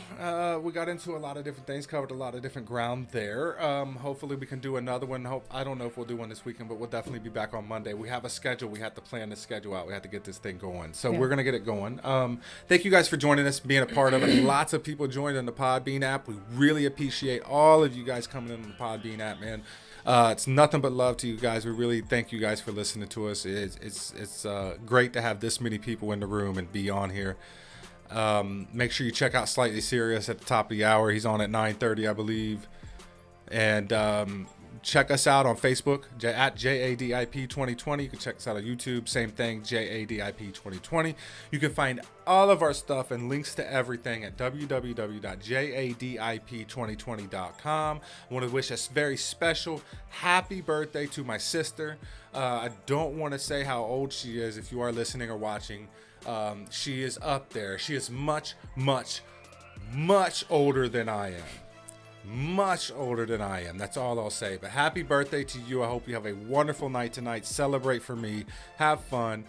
We got into a lot of different things, covered a lot of different ground there. Hopefully we can do another one. I don't know if we'll do one this weekend, but we'll definitely be back on Monday. We have a schedule. We have to plan the schedule out. We have to get this thing going. So we're going to get it going. Thank you guys for joining us, being a part of it. Lots of people joined on the Podbean app. We really appreciate all of you guys coming in on the Podbean app, man. It's nothing but love to you guys. We really thank you guys for listening to us. It's great to have this many people in the room and be on here. Make sure you check out Slightly Serious at the top of the hour. He's on at 9:30, I believe. And check us out on Facebook at JADIP 2020. You can check us out on YouTube. Same thing, JADIP 2020. You can find all of our stuff and links to everything at www.jadip2020.com. I want to wish a very special happy birthday to my sister. I don't want to say how old she is if you are listening or watching. She is up there. She is much, much, much older than I am. Much older than I am. That's all I'll say. But happy birthday to you. I hope you have a wonderful night tonight. Celebrate for me. Have fun.